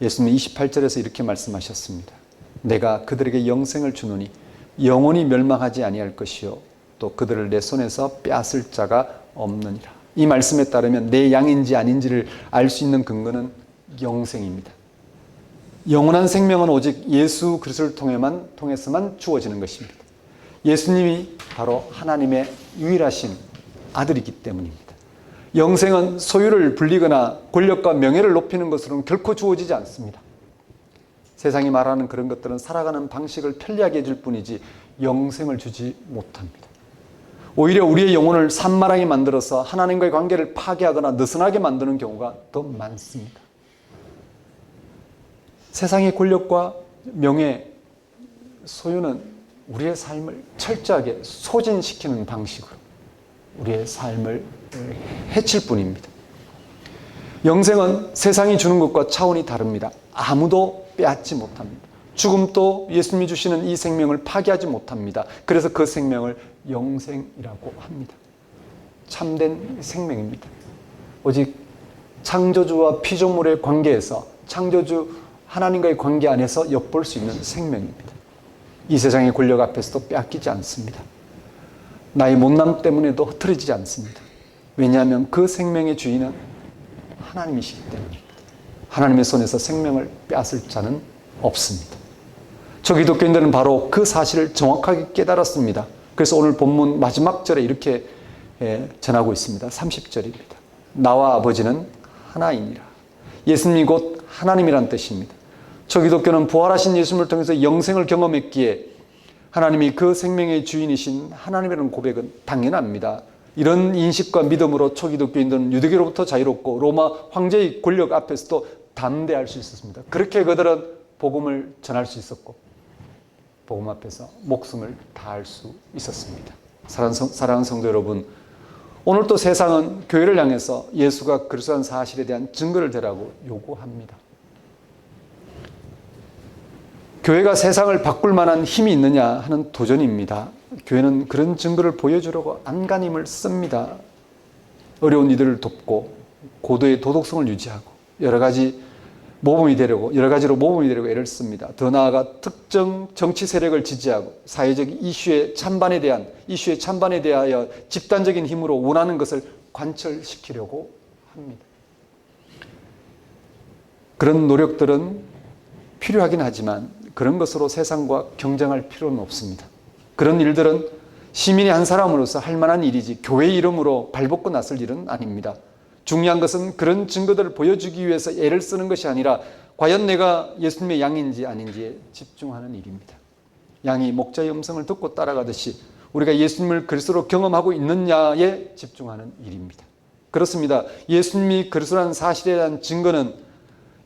예수님이 28절에서 이렇게 말씀하셨습니다. 내가 그들에게 영생을 주노니 영원히 멸망하지 아니할 것이요 또 그들을 내 손에서 빼앗을 자가 없느니라. 이 말씀에 따르면 내 양인지 아닌지를 알 수 있는 근거는 영생입니다. 영원한 생명은 오직 예수 그리스도를 통해서만 주어지는 것입니다. 예수님이 바로 하나님의 유일하신 아들이기 때문입니다. 영생은 소유를 불리거나 권력과 명예를 높이는 것으로는 결코 주어지지 않습니다. 세상이 말하는 그런 것들은 살아가는 방식을 편리하게 해줄 뿐이지 영생을 주지 못합니다. 오히려 우리의 영혼을 산만하게 만들어서 하나님과의 관계를 파괴하거나 느슨하게 만드는 경우가 더 많습니다. 세상의 권력과 명예, 소유는 우리의 삶을 철저하게 소진시키는 방식으로 우리의 삶을 해칠 뿐입니다. 영생은 세상이 주는 것과 차원이 다릅니다. 아무도 빼앗지 못합니다. 죽음도 예수님이 주시는 이 생명을 파괴하지 못합니다. 그래서 그 생명을 영생이라고 합니다. 참된 생명입니다. 오직 창조주와 피조물의 관계에서, 창조주 하나님과의 관계 안에서 엿볼 수 있는 생명입니다. 이 세상의 권력 앞에서도 빼앗기지 않습니다. 나의 못남 때문에도 흐트러지지 않습니다. 왜냐하면 그 생명의 주인은 하나님이시기 때문입니다. 하나님의 손에서 생명을 빼앗을 자는 없습니다. 초기독교인들은 바로 그 사실을 정확하게 깨달았습니다. 그래서 오늘 본문 마지막 절에 이렇게 전하고 있습니다. 30절입니다. 나와 아버지는 하나이니라. 예수님이 곧 하나님이란 뜻입니다. 초기독교는 부활하신 예수님을 통해서 영생을 경험했기에 하나님이 그 생명의 주인이신 하나님이라는 고백은 당연합니다. 이런 인식과 믿음으로 초기독교인들은 유대교로부터 자유롭고 로마 황제의 권력 앞에서도 담대할 수 있었습니다. 그렇게 그들은 복음을 전할 수 있었고 복음 앞에서 목숨을 다할 수 있었습니다. 사랑하는 성도 여러분, 오늘 또 세상은 교회를 향해서 예수가 그리스도라는 사실에 대한 증거를 대라고 요구합니다. 교회가 세상을 바꿀 만한 힘이 있느냐 하는 도전입니다. 교회는 그런 증거를 보여주려고 안간힘을 씁니다. 어려운 이들을 돕고 고도의 도덕성을 유지하고 여러 가지로 모범이 되려고 애를 씁니다. 더 나아가 특정 정치 세력을 지지하고 사회적 이슈의 찬반에 대하여 집단적인 힘으로 원하는 것을 관철시키려고 합니다. 그런 노력들은 필요하긴 하지만 그런 것으로 세상과 경쟁할 필요는 없습니다. 그런 일들은 시민의 한 사람으로서 할 만한 일이지 교회 이름으로 발벗고 나설 일은 아닙니다. 중요한 것은 그런 증거들을 보여주기 위해서 애를 쓰는 것이 아니라 과연 내가 예수님의 양인지 아닌지에 집중하는 일입니다. 양이 목자의 음성을 듣고 따라가듯이 우리가 예수님을 그리스도로 경험하고 있느냐에 집중하는 일입니다. 그렇습니다. 예수님이 그리스도라는 사실에 대한 증거는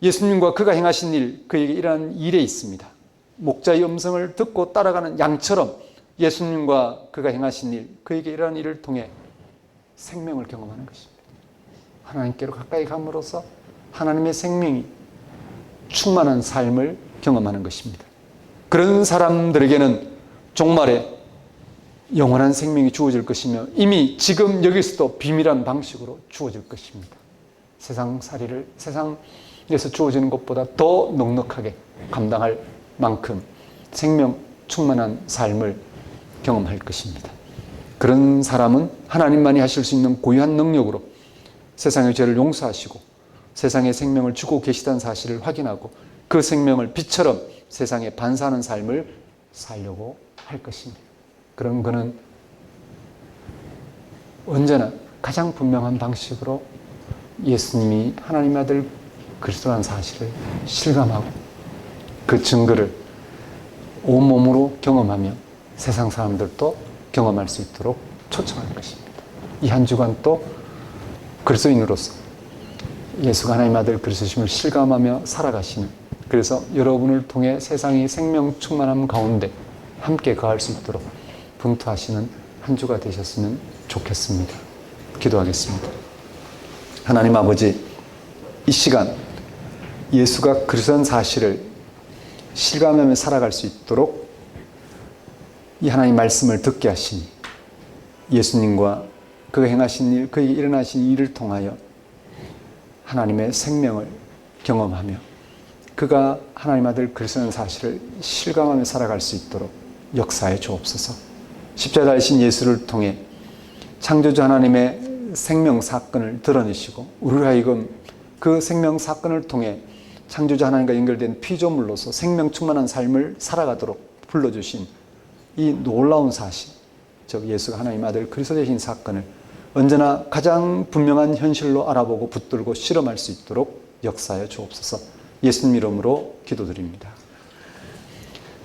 예수님과 그가 행하신 일, 그에게 일어난 일에 있습니다. 목자의 음성을 듣고 따라가는 양처럼 예수님과 그가 행하신 일, 그에게 일어난 일을 통해 생명을 경험하는 것입니다. 하나님께로 가까이 감으로써 하나님의 생명이 충만한 삶을 경험하는 것입니다. 그런 사람들에게는 종말에 영원한 생명이 주어질 것이며 이미 지금 여기서도 비밀한 방식으로 주어질 것입니다. 세상에서 주어지는 것보다 더 넉넉하게 감당할 만큼 생명 충만한 삶을 경험할 것입니다. 그런 사람은 하나님만이 하실 수 있는 고유한 능력으로 세상의 죄를 용서하시고 세상에 생명을 주고 계시다는 사실을 확인하고 그 생명을 빛처럼 세상에 반사하는 삶을 살려고 할 것입니다. 그럼 그는 언제나 가장 분명한 방식으로 예수님이 하나님의 아들 그리스도라는 사실을 실감하고 그 증거를 온몸으로 경험하며 세상 사람들도 경험할 수 있도록 초청할 것입니다. 이 한 주간 또 그리스도인으로서 예수가 하나님의 아들 그리스도심을 실감하며 살아가시는, 그래서 여러분을 통해 세상이 생명 충만함 가운데 함께 거할 수 있도록 분투하시는 한 주가 되셨으면 좋겠습니다. 기도하겠습니다. 하나님 아버지, 이 시간 예수가 그리스도라는 사실을 실감하며 살아갈 수 있도록 이 하나님 말씀을 듣게 하시니 예수님과 그가 행하신 일, 그에게 일어나신 일을 통하여 하나님의 생명을 경험하며 그가 하나님 아들 그리스도라는 사실을 실감하며 살아갈 수 있도록 역사해 주옵소서. 십자가에 달리신 예수를 통해 창조주 하나님의 생명 사건을 드러내시고 우리로 하여금 그 생명 사건을 통해 창조주 하나님과 연결된 피조물로서 생명 충만한 삶을 살아가도록 불러주신 이 놀라운 사실, 즉 예수가 하나님 아들 그리스도 되신 사건을 언제나 가장 분명한 현실로 알아보고 붙들고 실험할 수 있도록 역사하여 주옵소서. 예수님 이름으로 기도드립니다.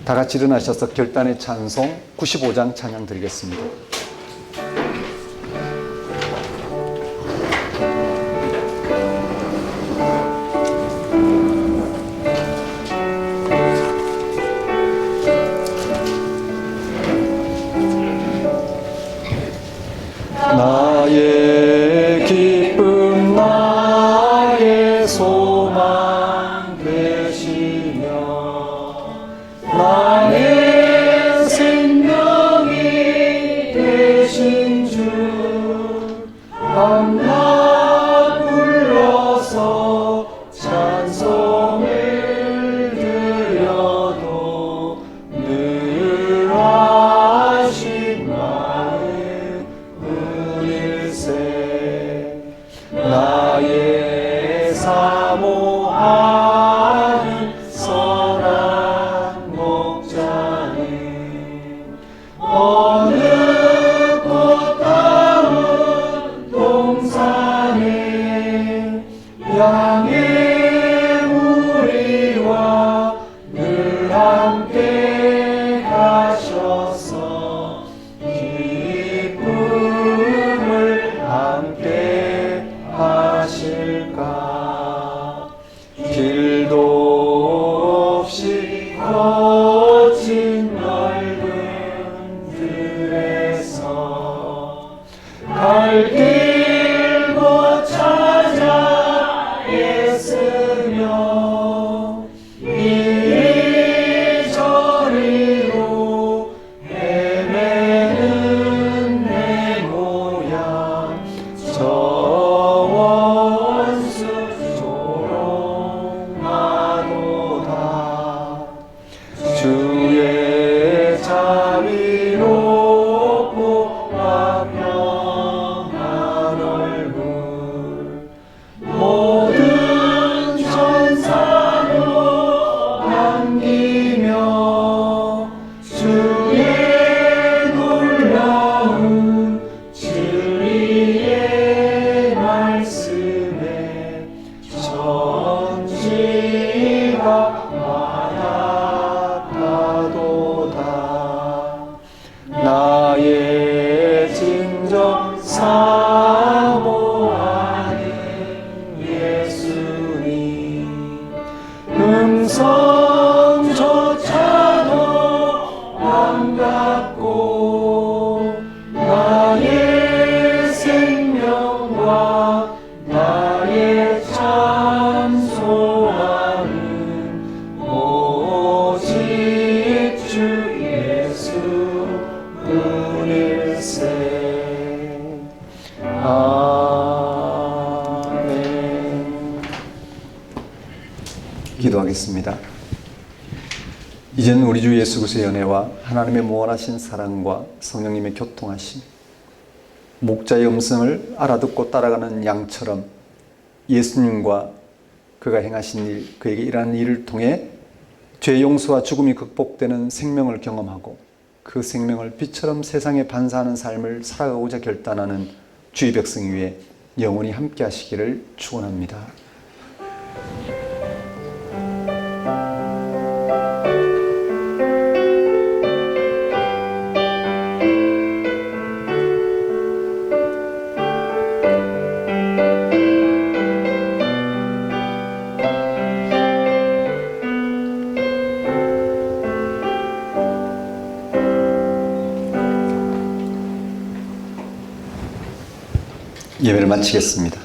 다 같이 일어나셔서 결단의 찬송 95장 찬양 드리겠습니다. 나의 기쁨 나의 소망 되시며 나의 생명이 거친 넓은 들에서 갈 길 못 찾아 애쓰며 이리저리로 헤매는 내 모양 저 원수 조롱하도다. 주의 자비롭고 화평한 얼굴 모든 천사도 반기며 주의 놀라운 진리의 말씀에 천지가 와닿도다. 나의 진정 사모하는 예수님 음성조차도 반갑고 나의 생명과 나의 참 소망은 오직 주 예수뿐일세. 아멘. 기도하겠습니다. 이제는 우리 주 예수 그리스도의 은혜와 하나님의 무한하신 사랑과 성령님의 교통하심, 목자의 음성을 알아듣고 따라가는 양처럼 예수님과 그가 행하신 일, 그에게 일하는 일을 통해 죄 용서와 죽음이 극복되는 생명을 경험하고 그 생명을 빛처럼 세상에 반사하는 삶을 살아가고자 결단하는 주의 백성 위에 영원히 함께 하시기를 축원합니다. 예배를 마치겠습니다.